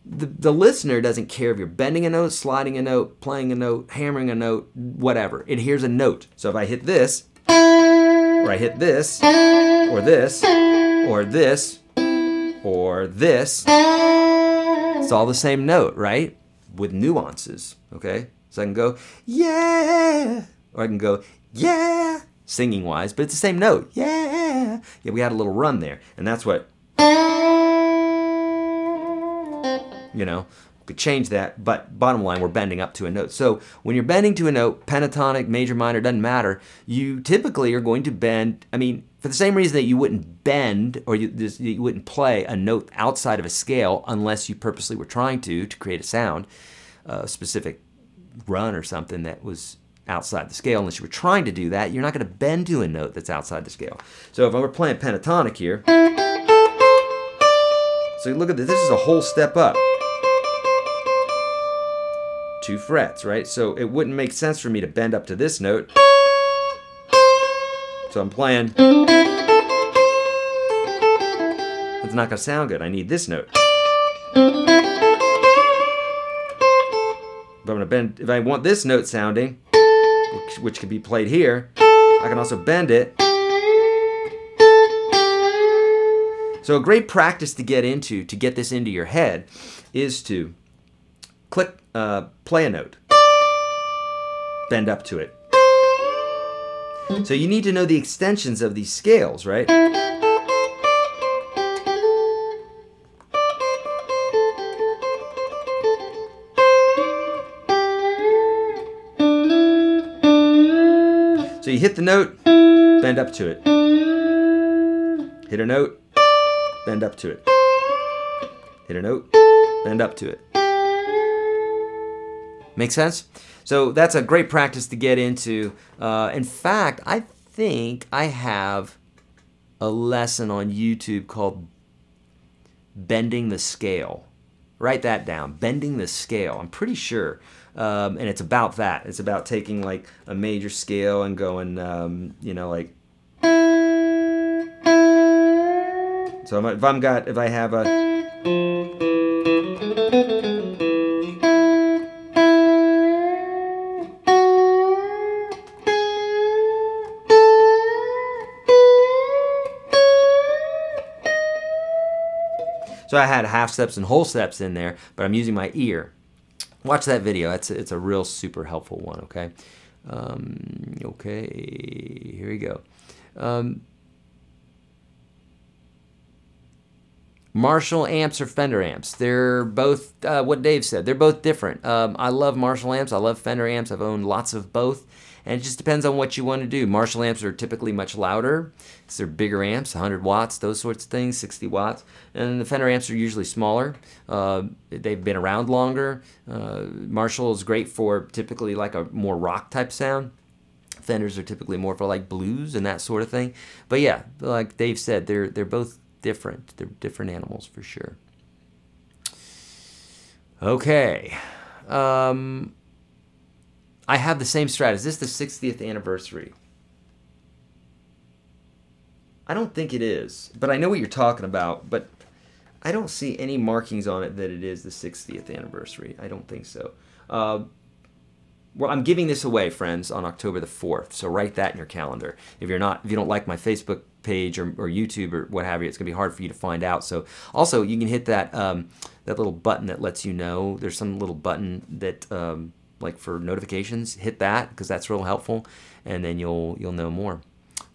the listener doesn't care if you're bending a note, sliding a note, playing a note, hammering a note, whatever. It hears a note. So if I hit this, or I hit this, or this, or this, or this, it's all the same note, right? With nuances, okay? So I can go, yeah, or I can go, yeah, singing-wise, but it's the same note, yeah. Yeah, we had a little run there, and that's what, you know, could change that, but bottom line, we're bending up to a note. So when you're bending to a note, pentatonic, major, minor, doesn't matter, you typically are going to bend, I mean, for the same reason that you wouldn't bend or you wouldn't play a note outside of a scale unless you purposely were trying to create a sound, a specific run or something that was outside the scale. Unless you were trying to do that, you're not going to bend to a note that's outside the scale. So if I were playing pentatonic here, so look at this, this is a whole step up. 2 frets, right? So it wouldn't make sense for me to bend up to this note. So I'm playing. It's not going to sound good. I need this note. But I'm going to bend, if I want this note sounding, which can be played here, I can also bend it. So a great practice to get into, to get this into your head, is to click, play a note, bend up to it. So you need to know the extensions of these scales, right? So you hit the note, bend up to it. Hit a note, bend up to it. Hit a note, bend up to it. Make sense? So that's a great practice to get into. In fact, I think I have a lesson on YouTube called Bending the Scale. Write that down, Bending the Scale. I'm pretty sure. And it's about that. It's about taking like a major scale and going, you know, like. So if I have a. So I had half steps and whole steps in there, but I'm using my ear. Watch that video. It's a real super helpful one, okay? Okay, here we go. Marshall amps or Fender amps? They're both, what Dave said, they're both different. I love Marshall amps. I love Fender amps. I've owned lots of both. And it just depends on what you want to do. Marshall amps are typically much louder because they're bigger amps, 100 watts, those sorts of things, 60 watts. And the Fender amps are usually smaller. They've been around longer. Marshall is great for typically like a more rock type sound. Fenders are typically more for like blues and that sort of thing. But yeah, like Dave said, they're both different. They're different animals for sure. Okay. I have the same strat. Is this the 60th anniversary? I don't think it is, but I know what you're talking about, but I don't see any markings on it that it is the 60th anniversary. I don't think so. Well, I'm giving this away, friends, on October the 4th, so write that in your calendar. If you don't like my Facebook page or YouTube or what have you, it's gonna be hard for you to find out. So also you can hit that that little button that lets you know. There's some little button that like for notifications, hit that because that's real helpful, and then you'll know more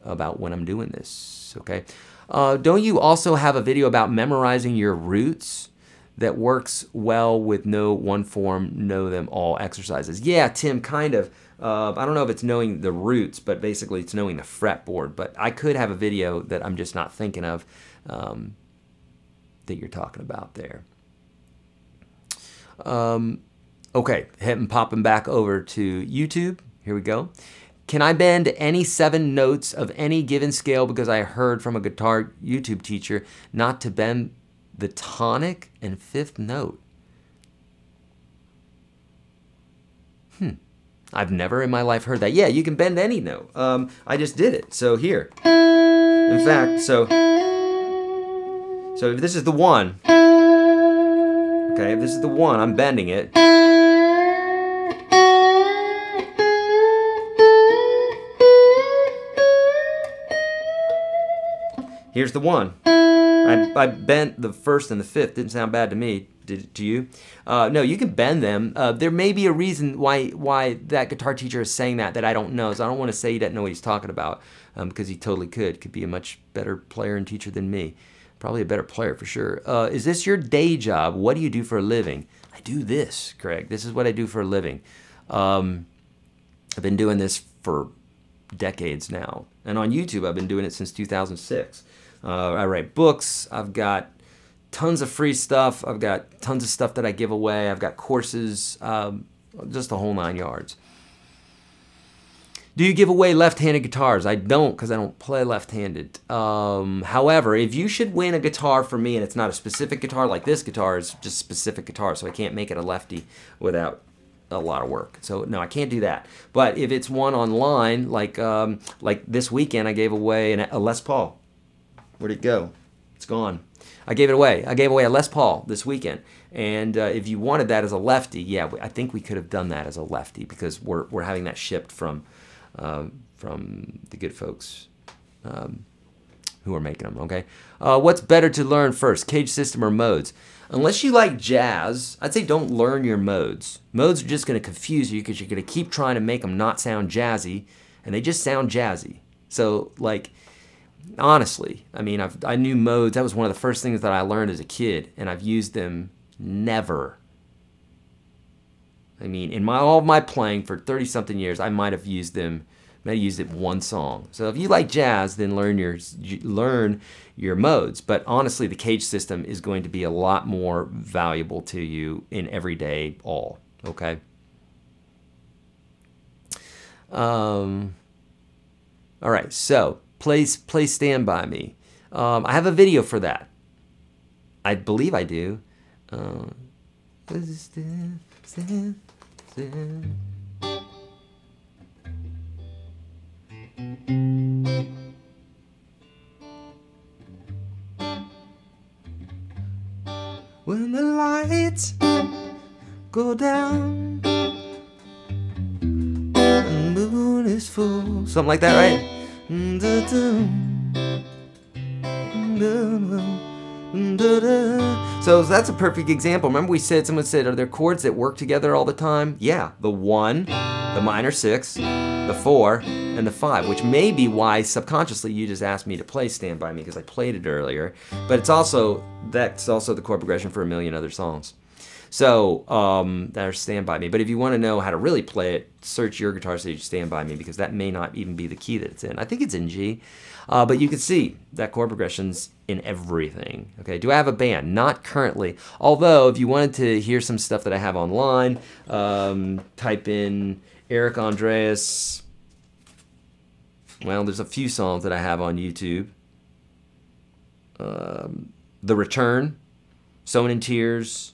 about when I'm doing this. Okay. Don't you also have a video about memorizing your roots that works well with know one form, know them all exercises? Yeah, Tim, kind of. I don't know if it's knowing the roots, but basically it's knowing the fretboard. But I could have a video that I'm just not thinking of that you're talking about there. Okay, popping back over to YouTube. Here we go. Can I bend any 7 notes of any given scale because I heard from a guitar YouTube teacher not to bend the tonic and 5th note? I've never in my life heard that. Yeah, you can bend any note. I just did it. So here. In fact, so if this is the 1, okay, if this is the 1, I'm bending it. Here's the 1. I bent the 1st and the 5th. Didn't sound bad to me. Did it to you? No, you can bend them. There may be a reason why that guitar teacher is saying that I don't know. So I don't want to say he doesn't know what he's talking about, because he totally could. Could be a much better player and teacher than me. Probably a better player for sure. Is this your day job? What do you do for a living? I do this, Craig. This is what I do for a living. I've been doing this for decades now. And on YouTube, I've been doing it since 2006. I write books. I've got tons of free stuff. I've got tons of stuff that I give away. I've got courses, just the whole 9 yards. Do you give away left-handed guitars? I don't, because I don't play left-handed. However, if you should win a guitar from me, and it's not a specific guitar, like this guitar is just specific guitar, so I can't make it a lefty without a lot of work. So no, I can't do that. But if it's one online, like this weekend, I gave away a Les Paul. Where'd it go? It's gone. I gave it away. I gave away a Les Paul this weekend. And if you wanted that as a lefty, yeah, I think we could have done that as a lefty, because we're having that shipped from the good folks who are making them, okay? What's better to learn first, cage system or modes? Unless you like jazz, I'd say don't learn your modes. Modes are just going to confuse you, because you're going to keep trying to make them not sound jazzy, and they just sound jazzy. So, like, honestly, I mean, I knew modes. That was one of the first things that I learned as a kid, and I've used them never. I mean, in all of my playing for 30-something years, I might have used them. I might have used it one song. So if you like jazz, then learn your modes. But honestly, the cage system is going to be a lot more valuable to you in everyday all. Okay. All right. So play Stand By Me. I have a video for that. I believe I do. Stand. When the lights go down and the moon is full, something like that, right? So that's a perfect example. Remember someone said, are there chords that work together all the time? Yeah, the 1, the minor 6, the 4, and the 5, which may be why subconsciously you just asked me to play Stand By Me, because I played it earlier. But that's also the chord progression for a million other songs. So there's Stand By Me. But if you want to know how to really play it, search YourGuitarSage Stand By Me, because that may not even be the key that it's in. I think it's in G. But you can see that chord progression's in everything. Okay, do I have a band? Not currently. Although, if you wanted to hear some stuff that I have online, type in Eric Andreas. Well, there's a few songs that I have on YouTube. The Return, Sown in Tears.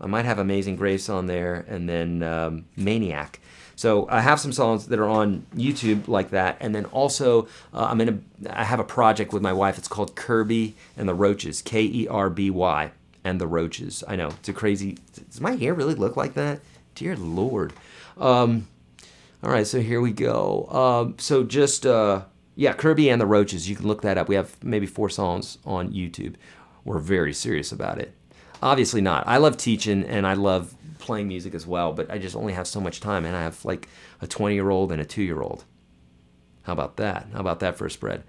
I might have Amazing Grace on there, and then Maniac. So I have some songs that are on YouTube like that, and then also I have a project with my wife. It's called Kirby and the Roaches, Kerby and the Roaches. I know, it's a crazy. Does my hair really look like that? Dear Lord. All right, so here we go. So just yeah, Kirby and the Roaches. You can look that up. We have maybe 4 songs on YouTube. We're very serious about it. Obviously not. I love teaching and I love playing music as well, but I just only have so much time, and I have like a 20-year-old and a 2-year-old. How about that? How about that for a spread?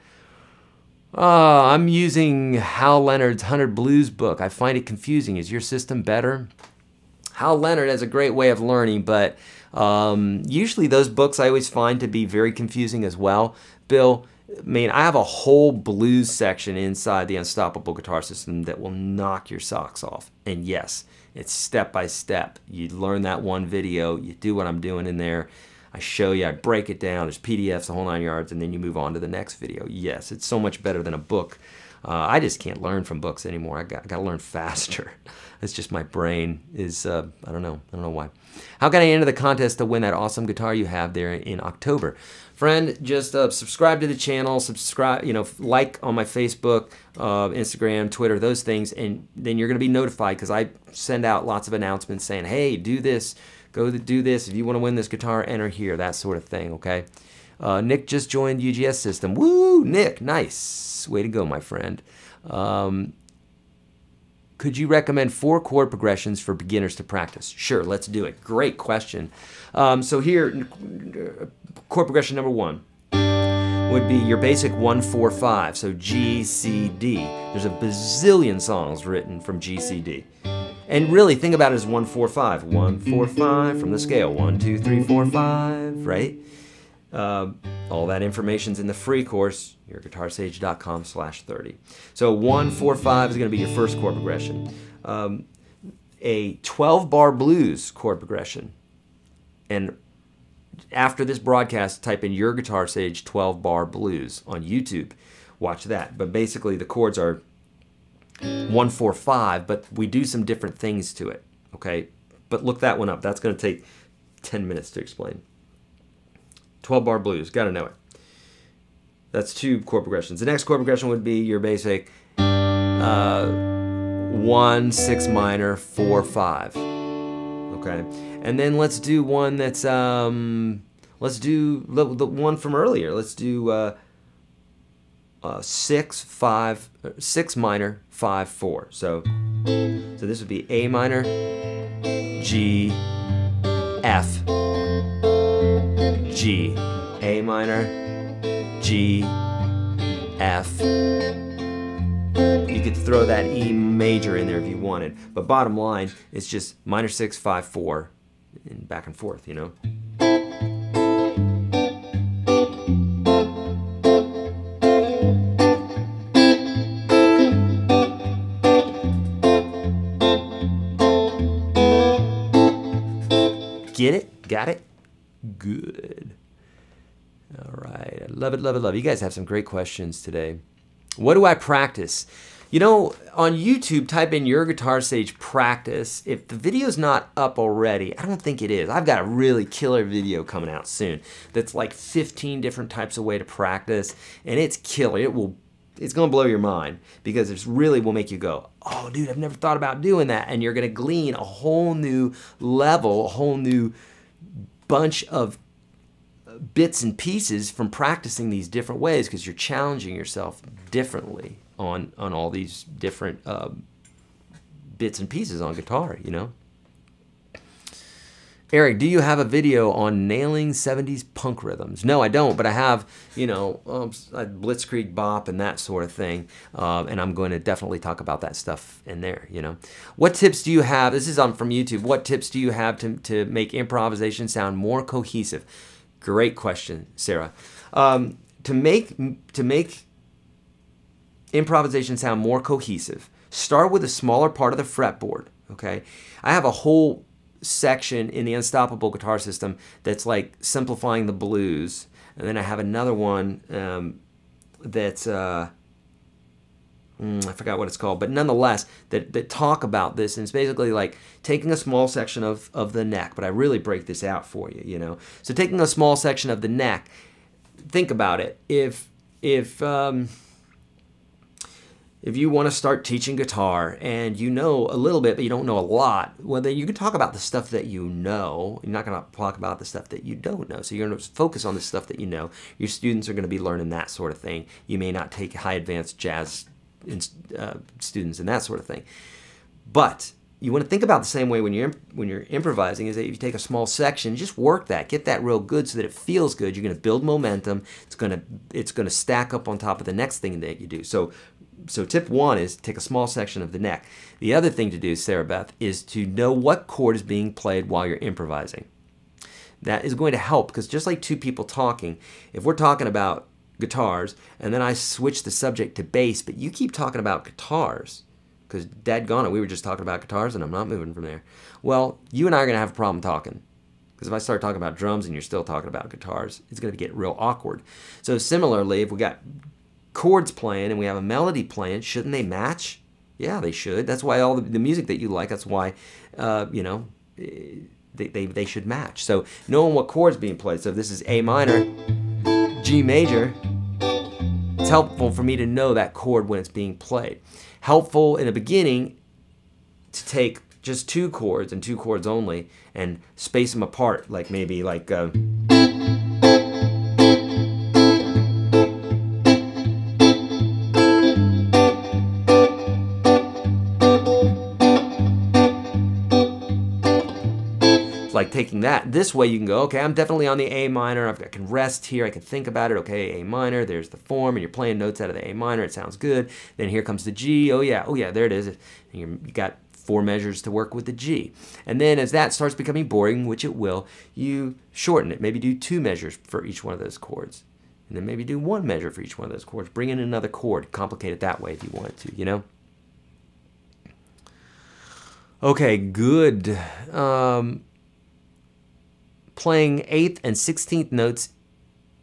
I'm using Hal Leonard's 100 Blues book. I find it confusing. Is your system better? Hal Leonard has a great way of learning, but usually those books I always find to be very confusing as well. Bill, I mean, I have a whole blues section inside the Unstoppable Guitar System that will knock your socks off. And yes, it's step by step. You learn that one video, you do what I'm doing in there. I show you, I break it down, there's PDFs, the whole 9 yards, and then you move on to the next video. Yes, it's so much better than a book. I just can't learn from books anymore. I got to learn faster. It's just my brain is, I don't know why. How can I enter the contest to win that awesome guitar you have there in October? Friend, just subscribe to the channel, subscribe, like on my Facebook, Instagram, Twitter, those things, and then you're going to be notified because I send out lots of announcements saying, hey, do this, go do this. If you want to win this guitar, enter here, that sort of thing, okay? Nick just joined UGS system. Woo, Nick, nice. Way to go, my friend. Could you recommend 4 chord progressions for beginners to practice? Sure, let's do it. Great question. So here, chord progression number 1 would be your basic 1-4-5, so G, C, D. There's a bazillion songs written from G, C, D. And really, think about it as 1-4-5. 1-4-5 from the scale. 1, 2, 3, 4, 5, right? All that information's in the free course, YourGuitarSage.com/30. So 1-4-5 is going to be your first chord progression. A 12-bar blues chord progression. And after this broadcast, type in YourGuitarSage 12-bar blues on YouTube. Watch that. But basically, the chords are 1-4-5, but we do some different things to it. Okay? But look that one up. That's going to take 10 minutes to explain. 12-bar blues, got to know it. That's 2 chord progressions. The next chord progression would be your basic 1, 6 minor, 4, 5. Okay, and then let's do one that's let's do the one from earlier. Let's do 6 minor, 5, 4. So this would be A minor, G, F, G, A minor, G, F. You could throw that E major in there if you wanted, but bottom line, it's just minor 6, 5, 4, and back and forth, you know? Get it? Got it? Good. All right. I love it, love it, love it. You guys have some great questions today. What do I practice? You know, on YouTube, type in Your Guitar Sage practice. If the video's not up already, I don't think it is. I've got a really killer video coming out soon that's like 15 different types of way to practice, and it's killer. It's going to blow your mind because it really will make you go, oh, dude, I've never thought about doing that. And you're going to glean a whole new level, a whole new bunch of bits and pieces from practicing these different ways because you're challenging yourself differently on all these different bits and pieces on guitar, you know. Eric, do you have a video on nailing 70s punk rhythms? No, I don't, but I have, you know, Blitzkrieg Bop and that sort of thing, and I'm going to definitely talk about that stuff in there, you know. What tips do you have? This is from YouTube. What tips do you have to make improvisation sound more cohesive? Great question, Sarah. To make improvisation sound more cohesive, start with a smaller part of the fretboard, okay? I have a whole section in the Unstoppable Guitar System that's like simplifying the blues, and then I have another one that's I forgot what it's called, but nonetheless that talk about this, and it's basically like taking a small section of the neck, but I really break this out for you, you know. So taking a small section of the neck, think about it. If you want to start teaching guitar and you know a little bit but you don't know a lot, well, then you can talk about the stuff that you know. You're not going to talk about the stuff that you don't know. So you're going to focus on the stuff that you know. Your students are going to be learning that sort of thing. You may not take high advanced jazz students and that sort of thing. But you want to think about the same way when you're improvising, is that if you take a small section, just work that, get that real good so that it feels good. You're going to build momentum. It's going to stack up on top of the next thing that you do. So tip 1 is take a small section of the neck. The other thing to do, Sarah Beth, is to know what chord is being played while you're improvising. That is going to help, because just like two people talking, if we're talking about guitars and then I switch the subject to bass, but you keep talking about guitars, because dadgone it, we were just talking about guitars and I'm not moving from there. Well, you and I are going to have a problem talking, Because if I start talking about drums and you're still talking about guitars, it's going to get real awkward. So similarly, if we got chords playing and we have a melody playing, shouldn't they match? Yeah, they should. That's why all the music that you like, that's why, you know, they should match. So knowing what chord's being played. So if this is A minor, G major, it's helpful for me to know that chord when it's being played. Helpful in the beginning to take just 2 chords and 2 chords only and space them apart, like maybe like like taking that. This way you can go, okay, I'm definitely on the A minor. I can rest here. I can think about it. Okay, A minor, there's the form, and you're playing notes out of the A minor. It sounds good. Then here comes the G. Oh yeah, there it is. And you got 4 measures to work with the G. And then as that starts becoming boring, which it will, you shorten it. Maybe do 2 measures for each one of those chords. And then maybe do 1 measure for each one of those chords. Bring in another chord. Complicate it that way if you want to, you know? Okay, good. Playing 8th and 16th notes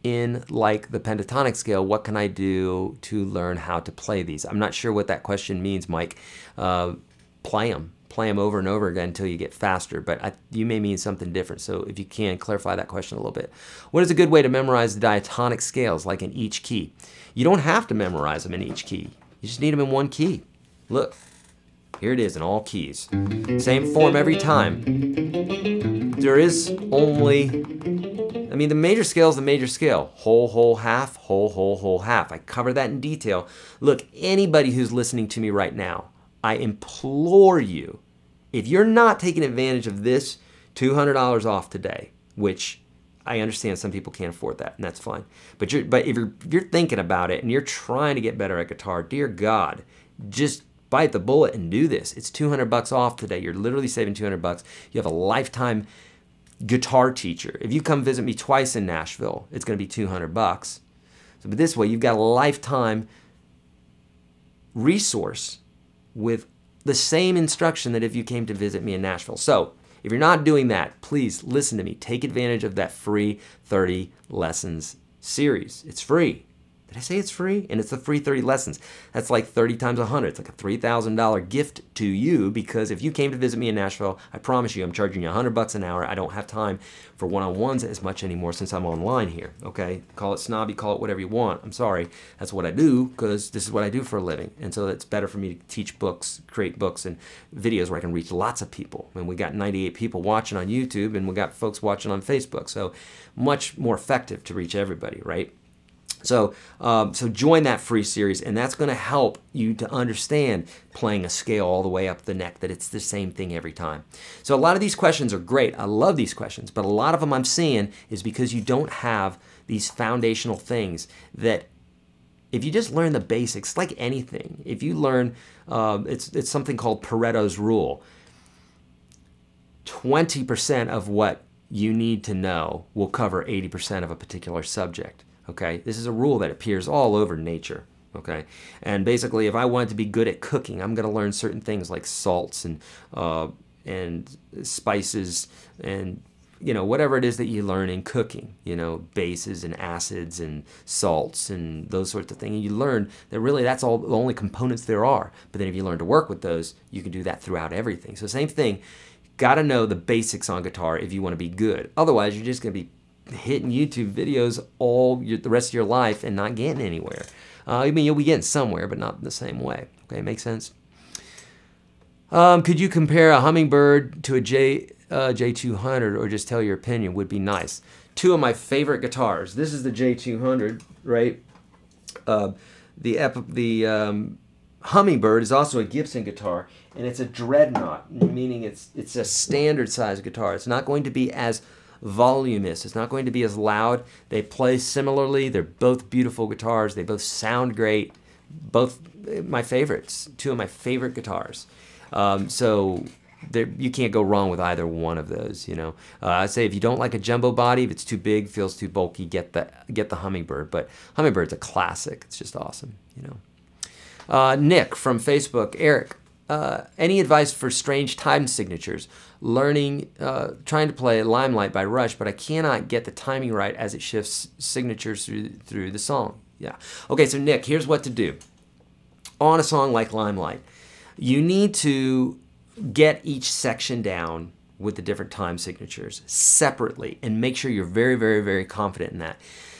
in like the pentatonic scale, what can I do to learn how to play these? I'm not sure what that question means, Mike. Play them over and over again until you get faster, but you may mean something different. So if you can, clarify that question a little bit. What is a good way to memorize the diatonic scales, like in each key? You don't have to memorize them in each key. You just need them in one key. Look, here it is in all keys. Same form every time. There is only, I mean, the major scale is the major scale. Whole, whole, half, whole, whole, whole, half. I cover that in detail. Look, anybody who's listening to me right now, I implore you, if you're not taking advantage of this, $200 off today, which I understand some people can't afford that, and that's fine. But if you're thinking about it and you're trying to get better at guitar, dear God, just bite the bullet and do this. It's $200 off today. You're literally saving $200. You have a lifetime guitar teacher. If you come visit me twice in Nashville, it's going to be $200. So, but this way, you've got a lifetime resource with the same instruction that if you came to visit me in Nashville. So, if you're not doing that, please listen to me. Take advantage of that free 30 lessons series. It's free. Did I say it's free? And it's the free 30 lessons. That's like 30 times 100. It's like a $3,000 gift to you, because if you came to visit me in Nashville, I promise you I'm charging you $100 an hour. I don't have time for one-on-ones as much anymore since I'm online here, okay? Call it snobby, call it whatever you want. I'm sorry. That's what I do, because this is what I do for a living. And so it's better for me to teach books, create books and videos where I can reach lots of people. And we got 98 people watching on YouTube, and we got folks watching on Facebook. So much more effective to reach everybody, right? So, so join that free series, and that's going to help you to understand playing a scale all the way up the neck, that it's the same thing every time. So a lot of these questions are great. I love these questions, but a lot of them I'm seeing is because you don't have these foundational things that if you just learn the basics, like anything, if you learn, it's something called Pareto's rule. 20% of what you need to know will cover 80% of a particular subject. Okay, this is a rule that appears all over nature. Okay, and basically, if I wanted to be good at cooking, I'm going to learn certain things like salts and spices and whatever it is that you learn in cooking. Bases and acids and salts and those sorts of things. And you learn that really that's all the only components there are. But then if you learn to work with those, you can do that throughout everything. So same thing. Got to know the basics on guitar if you want to be good. Otherwise, you're just going to be hitting YouTube videos the rest of your life and not getting anywhere. I mean, you'll be getting somewhere, but not in the same way. Okay, makes sense? Could you compare a Hummingbird to a J200, or just tell your opinion? Would be nice. Two of my favorite guitars. This is the J200, right? The Hummingbird is also a Gibson guitar, and it's a dreadnought, meaning it's a standard size guitar. It's not going to be as voluminous. It's not going to be as loud. They play similarly. They're both beautiful guitars. They both sound great. Both my favorites. Two of my favorite guitars. So you can't go wrong with either one of those. I'd say if you don't like a jumbo body, if it's too big, feels too bulky, get the Hummingbird. But Hummingbird's a classic. It's just awesome. Nick from Facebook, Eric, any advice for strange time signatures? Learning, trying to play Limelight by Rush, but I cannot get the timing right as it shifts signatures through the song. Yeah. Okay, so Nick, here's what to do. On a song like Limelight, you need to get each section down with the different time signatures separately and make sure you're very, very, very confident in that.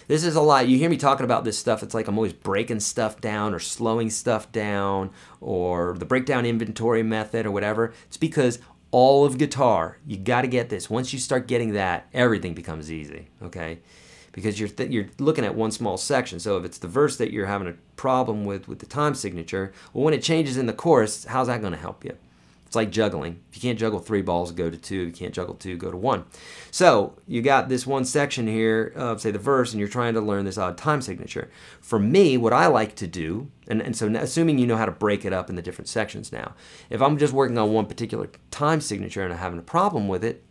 This is a lot. You hear me talking about this stuff. It's like I'm always breaking stuff down or slowing stuff down or the breakdown inventory method or whatever. It's because all of guitar, you got to get this. Once you start getting that, everything becomes easy, okay? Because you're looking at one small section. So if it's the verse that you're having a problem with the time signature, well, when it changes in the chorus, how's that going to help you? It's like juggling. If you can't juggle 3 balls, go to 2. If you can't juggle 2, go to 1. So you got this one section here of, say, the verse, and you're trying to learn this odd time signature. For me, what I like to do, and so assuming you know how to break it up in the different sections now, if I'm just working on one particular time signature and I'm having a problem with it,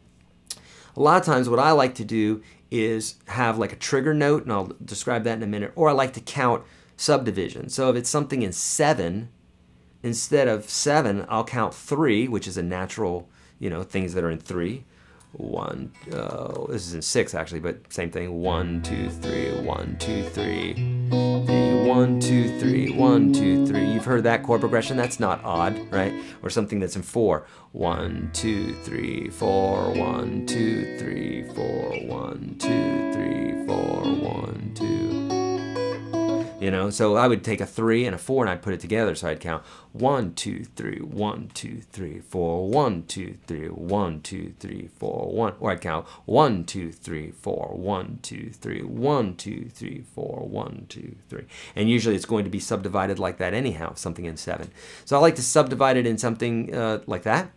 a lot of times what I like to do is have like a trigger note, and I'll describe that in a minute, or I like to count subdivisions. So if it's something in 7, instead of 7, I'll count 3, which is a natural, things that are in 3. 1, this is in 6 actually, but same thing. 1, 2, 3, 1, 2, 3, 1, 2, 3, 1, 2, 3. You've heard that chord progression. That's not odd, right? Or something that's in 4. 1, 2, 3, 4, 1, 2, 3, 4, 1, 2, 3, 4, 1, 2. So I would take a 3 and a 4 and I'd put it together. So I'd count 1, 2, 3, 1, 2, 3, 4, 1, 2, 3, 1, 2, 3, 4, 1. Or I'd count 1, 2, 3, 4, 1, 2, 3, 1, 2, 3, 4, 1, 2, 3. And usually it's going to be subdivided like that anyhow, something in 7. So I like to subdivide it in something like that.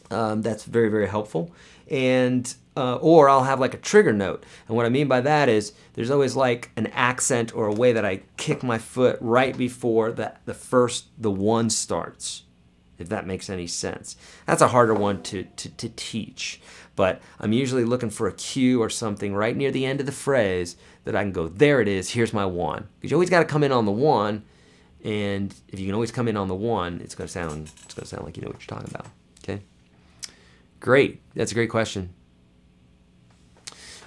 That's very, very helpful. And or I'll have like a trigger note. And what I mean by that is there's always like an accent or a way that I kick my foot right before the 1 starts, if that makes any sense. That's a harder one to teach. But I'm usually looking for a cue or something right near the end of the phrase that I can go, there it is, here's my 1. Because you always got to come in on the 1, and if you can always come in on the 1, it's gonna sound like you know what you're talking about. Okay? Great. That's a great question.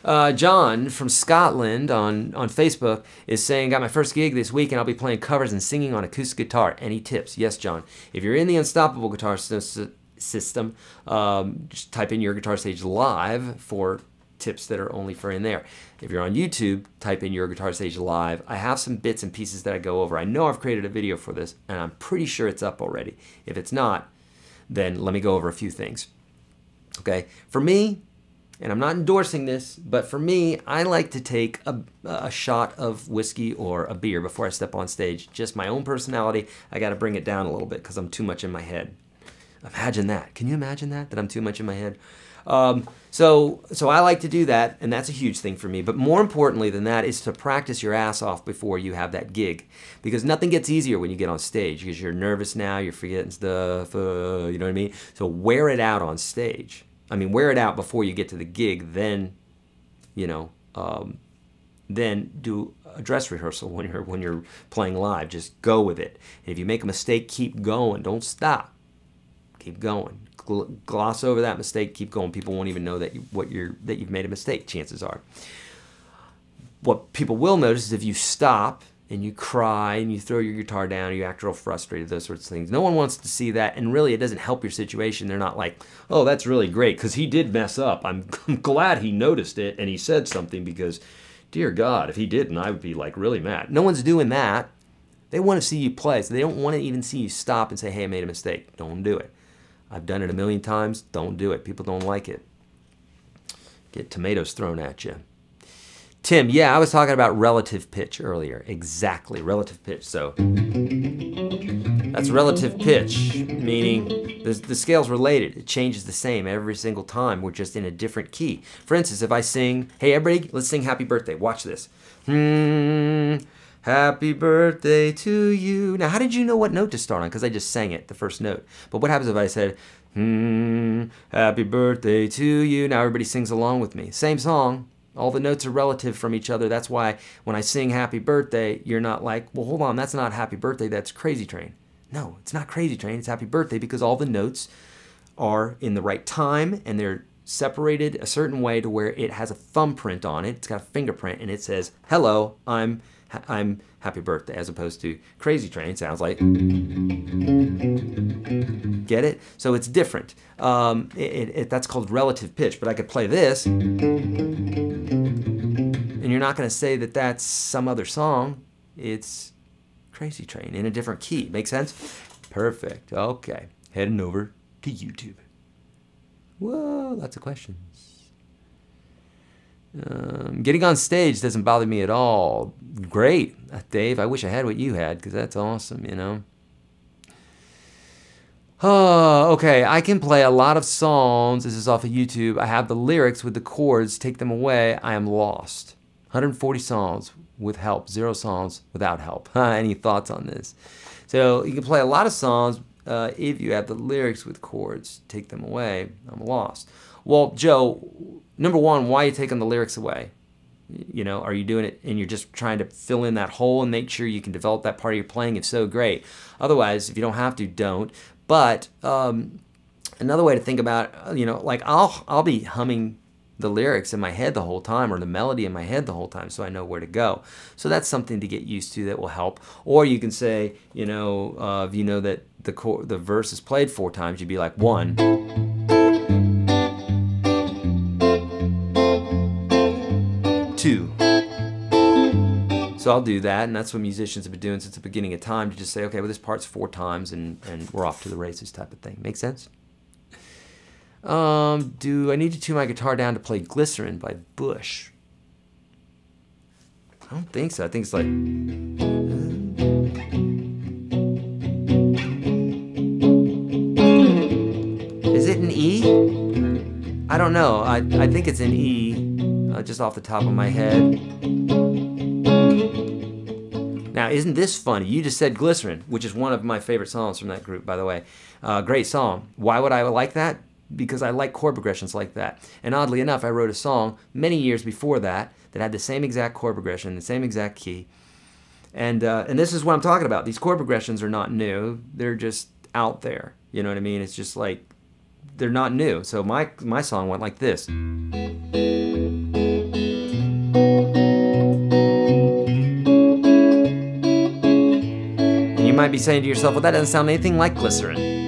John from Scotland on Facebook is saying, got my first gig this week and I'll be playing covers and singing on acoustic guitar. Any tips? Yes, John. If you're in the Unstoppable Guitar System, just type in YourGuitarSage Live for tips that are only for in there. If you're on YouTube, type in YourGuitarSage Live. I have some bits and pieces that I go over. I know I've created a video for this and I'm pretty sure it's up already. If it's not, then let me go over a few things. Okay, for me, and I'm not endorsing this, but for me, I like to take a shot of whiskey or a beer before I step on stage. Just my own personality, I got to bring it down a little bit because I'm too much in my head. Imagine that. Can you imagine that I'm too much in my head? So I like to do that, and that's a huge thing for me. But more importantly than that is to practice your ass off before you have that gig, because nothing gets easier when you get on stage because you're nervous now, you're forgetting stuff, you know what I mean? So wear it out on stage. I mean, wear it out before you get to the gig, then, then do a dress rehearsal when you're playing live. Just go with it. And if you make a mistake, keep going. Don't stop. Keep going. Gloss over that mistake. Keep going. People won't even know that you've made a mistake. Chances are. What people will notice is if you stop and you cry and you throw your guitar down, you act real frustrated, those sorts of things. No one wants to see that, and really it doesn't help your situation. They're not like, oh, that's really great because he did mess up. I'm glad he noticed it and he said something, because, dear God, if he didn't, I would be like really mad. No one's doing that. They want to see you play, so they don't want to even see you stop and say, hey, I made a mistake. Don't do it. I've done it a million times. Don't do it. People don't like it. Get tomatoes thrown at you. Tim, yeah, I was talking about relative pitch earlier. Exactly, relative pitch. So that's relative pitch, meaning the scale's related. It changes the same every single time. We're just in a different key. For instance, if I sing, hey, everybody, let's sing Happy Birthday. Watch this. Happy birthday to you. Now, how did you know what note to start on? Because I just sang it, the first note. But what happens if I said, happy birthday to you? Now everybody sings along with me. Same song. All the notes are relative from each other. That's why when I sing Happy Birthday, you're not like, well, hold on, that's not Happy Birthday, that's Crazy Train. No, it's not Crazy Train, it's Happy Birthday, because all the notes are in the right time and they're separated a certain way to where it has a thumbprint on it. It's got a fingerprint and it says, hello, I'm Happy Birthday, as opposed to Crazy Train sounds like. Get it? So it's different. That's called relative pitch, but I could play this and you're not going to say that that's some other song. It's Crazy Train in a different key. Make sense? Perfect. Okay. Heading over to YouTube. Whoa, lots of questions. Getting on stage doesn't bother me at all. Great, Dave. I wish I had what you had, because that's awesome, you know. Oh, okay. I can play a lot of songs. This is off of YouTube. I have the lyrics with the chords. Take them away. I am lost. 140 songs with help. 0 songs without help. Any thoughts on this? So you can play a lot of songs if you have the lyrics with chords. Take them away. I'm lost. Well, Joe, number one, why are you taking the lyrics away? You know, are you doing it and you're just trying to fill in that hole and make sure you can develop that part of your playing? If so, great. Otherwise, if you don't have to, don't. But another way to think about, you know, like I'll be humming the lyrics in my head the whole time, or the melody in my head the whole time, so I know where to go. So that's something to get used to that will help. Or you can say, you know, if you know that the verse is played 4 times, you'd be like 1, 2. So I'll do that, and that's what musicians have been doing since the beginning of time, to just say, okay, well, this part's 4 times, and we're off to the races type of thing. Make sense? Do I need to tune my guitar down to play Glycerin by Bush? I don't think so. I think it's like... Is it an E? I don't know. I think it's an E, just off the top of my head. Now, isn't this funny? You just said Glycerin, which is one of my favorite songs from that group, by the way. Great song. Why would I like that? Because I like chord progressions like that. And oddly enough, I wrote a song many years before that had the same exact chord progression, the same exact key. And this is what I'm talking about. These chord progressions are not new. They're just out there. You know what I mean? It's just like, they're not new. So my song went like this. And you might be saying to yourself, well, that doesn't sound anything like Glycerin.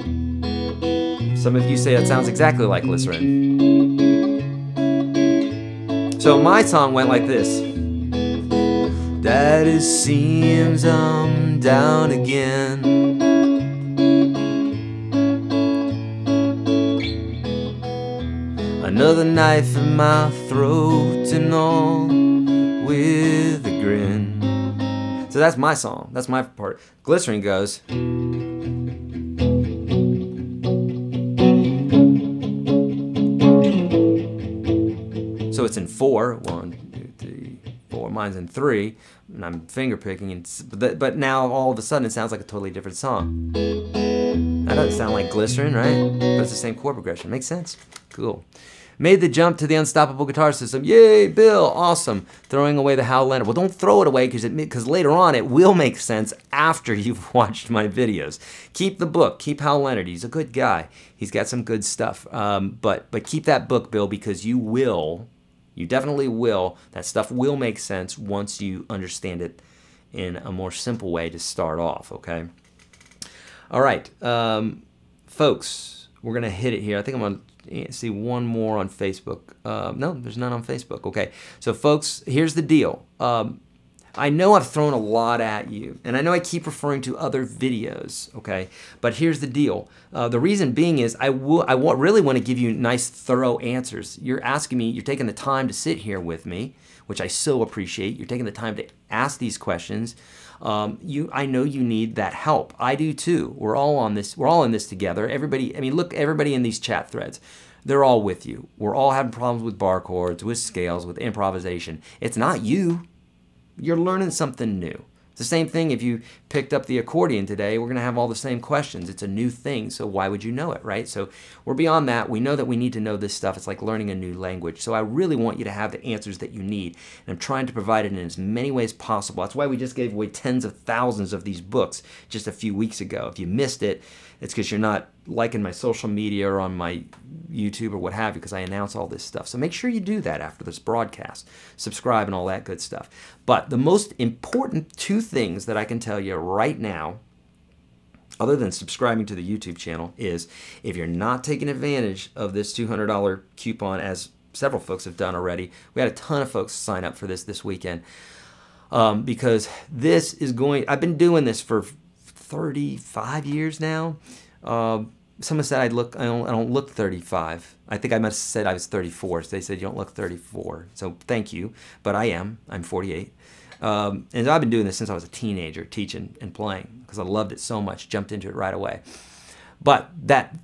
Some of you say it sounds exactly like Glycerin. So my song went like this. That it seems I'm down again. Another knife in my throat and all with a grin. So that's my song. That's my part. Glycerin goes. So it's in 4. 1, 2, 3, 4. Mine's in 3, and I'm finger picking. And but now all of a sudden it sounds like a totally different song. That doesn't sound like Glycerin, right? But it's the same chord progression. Makes sense. Cool. Made the jump to the unstoppable guitar system. Yay, Bill! Awesome. Throwing away the Hal Leonard. Well, don't throw it away because later on it will make sense after you've watched my videos. Keep the book. Keep Hal Leonard. He's a good guy. He's got some good stuff. But keep that book, Bill, because you will. You definitely will. That stuff will make sense once you understand it in a more simple way to start off, okay? All right, folks, we're going to hit it here. I think I'm going to see one more on Facebook. No, there's none on Facebook. Okay, so folks, here's the deal. I know I've thrown a lot at you, and I know I keep referring to other videos, okay? But here's the deal. The reason being is I really want to give you nice, thorough answers. You're asking me, you're taking the time to sit here with me, which I so appreciate. You're taking the time to ask these questions. I know you need that help. I do too. We're all on this. We're all in this together. Everybody, I mean, look, everybody in these chat threads, they're all with you. We're all having problems with bar chords, with scales, with improvisation. It's not you. You're learning something new, It's the same thing if you picked up the accordion today. We're going to have all the same questions. It's a new thing, so why would you know it, right? So we're beyond that. We know that we need to know this stuff. It's like learning a new language. So I really want you to have the answers that you need, and I'm trying to provide it in as many ways possible. That's why we just gave away tens of thousands of these books just a few weeks ago. If you missed it, it's because you're not liking my social media or on my YouTube or what have you, because I announce all this stuff. So make sure you do that after this broadcast. Subscribe and all that good stuff. But the most important two things that I can tell you right now, other than subscribing to the YouTube channel, is if you're not taking advantage of this $200 coupon, as several folks have done already, we had a ton of folks sign up for this weekend, because this is going, I've been doing this for 35 years now. Someone said I don't look 35. I think I must have said I was 34. So they said you don't look 34. So thank you, but I am. I'm 48. And I've been doing this since I was a teenager, teaching and playing, because I loved it so much. Jumped into it right away. But that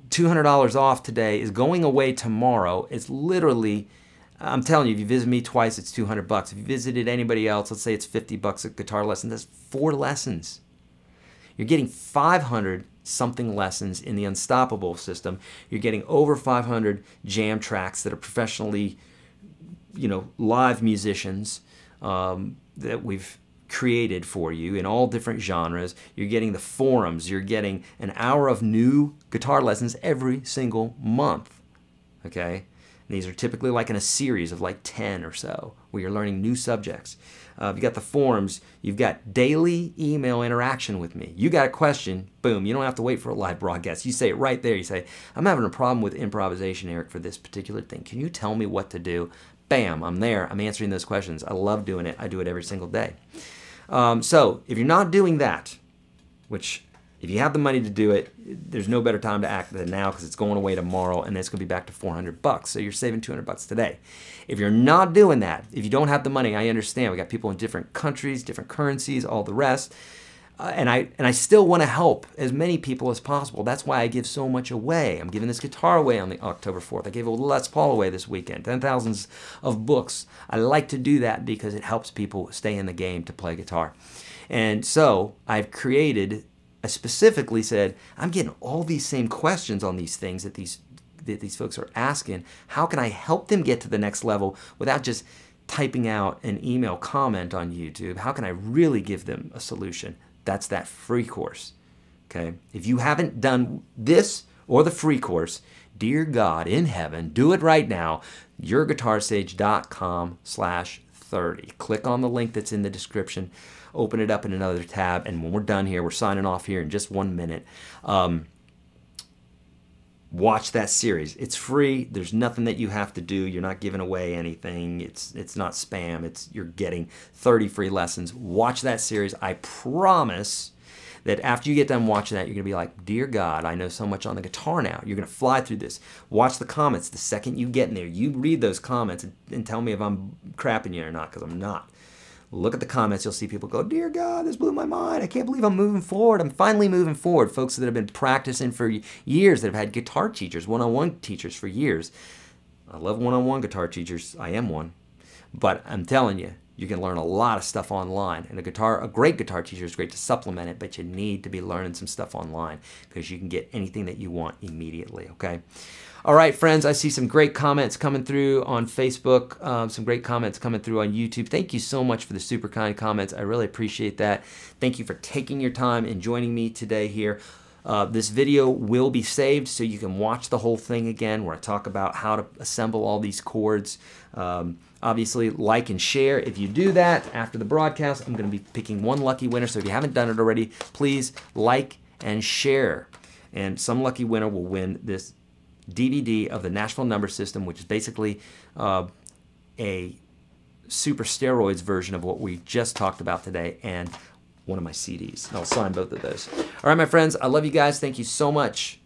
$200 off today is going away tomorrow. It's literally, I'm telling you, if you visit me twice, it's $200. If you visited anybody else, let's say it's $50 a guitar lesson. That's 4 lessons. You're getting 500 something lessons in the Unstoppable system. You're getting over 500 jam tracks that are professionally, live musicians that we've created for you in all different genres. You're getting the forums. You're getting an hour of new guitar lessons every single month. Okay? And these are typically like in a series of like 10 or so, where you're learning new subjects. You've got the forums. You've got daily email interaction with me. You got a question, boom. You don't have to wait for a live broadcast. You say it right there. You say, I'm having a problem with improvisation, Eric, for this particular thing. Can you tell me what to do? Bam, I'm there. I'm answering those questions. I love doing it. I do it every single day. So if you're not doing that, which if you have the money to do it, there's no better time to act than now, because it's going away tomorrow and it's going to be back to $400. So you're saving $200 today. If you're not doing that, if you don't have the money, I understand. We got people in different countries, different currencies, all the rest. And I still want to help as many people as possible. That's why I give so much away. I'm giving this guitar away on the October 4th. I gave a Les Paul away this weekend, 10,000s of books. I like to do that because it helps people stay in the game to play guitar. And so I've created, I specifically said, I'm getting all these same questions on these things that these folks are asking. How can I help them get to the next level without just typing out an email comment on YouTube? How can I really give them a solution? That's that free course. Okay? If you haven't done this or the free course, dear God in heaven, do it right now. YourGuitarSage.com/30. Click on the link that's in the description. Open it up in another tab, and when we're done here, we're signing off here in just 1 minute. Watch that series. It's free. There's nothing that you have to do. You're not giving away anything. It's not spam. You're getting 30 free lessons. Watch that series. I promise that after you get done watching that, you're going to be like, dear God, I know so much on the guitar now. You're going to fly through this. Watch the comments. The second you get in there, you read those comments and tell me if I'm crapping you or not, because I'm not. Look at the comments. You'll see people go, dear God, this blew my mind. I can't believe I'm moving forward. I'm finally moving forward. Folks that have been practicing for years, that have had guitar teachers, one-on-one teachers for years. I love one-on-one guitar teachers. I am one. But I'm telling you, you can learn a lot of stuff online. And a great guitar teacher is great to supplement it, but you need to be learning some stuff online, because you can get anything that you want immediately, okay? All right, friends, I see some great comments coming through on Facebook, some great comments coming through on YouTube. Thank you so much for the super kind comments. I really appreciate that. Thank you for taking your time and joining me today here. This video will be saved so you can watch the whole thing again, where I talk about how to assemble all these chords. Obviously, like and share. If you do that after the broadcast, I'm going to be picking one lucky winner. So if you haven't done it already, please like and share. And some lucky winner will win this DVD of the Nashville number system, which is basically a super steroids version of what we just talked about today, and one of my CDs. I'll sign both of those. All right, my friends, I love you guys. Thank you so much.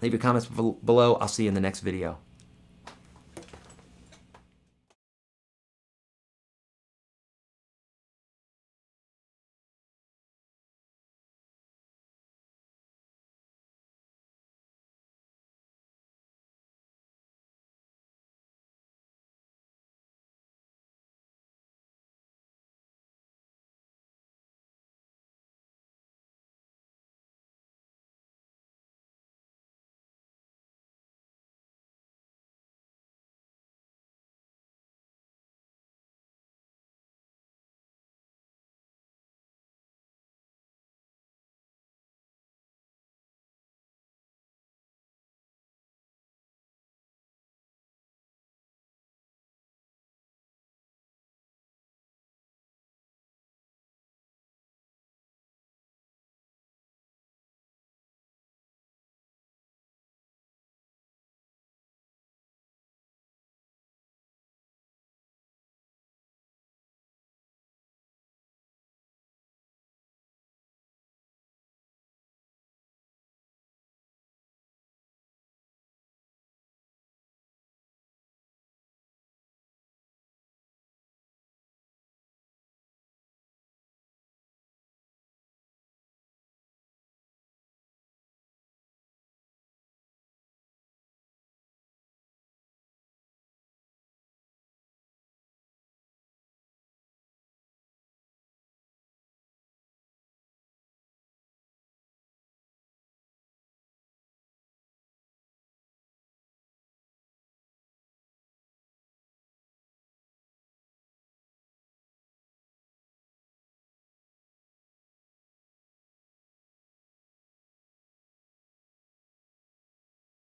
Leave your comments below. I'll see you in the next video.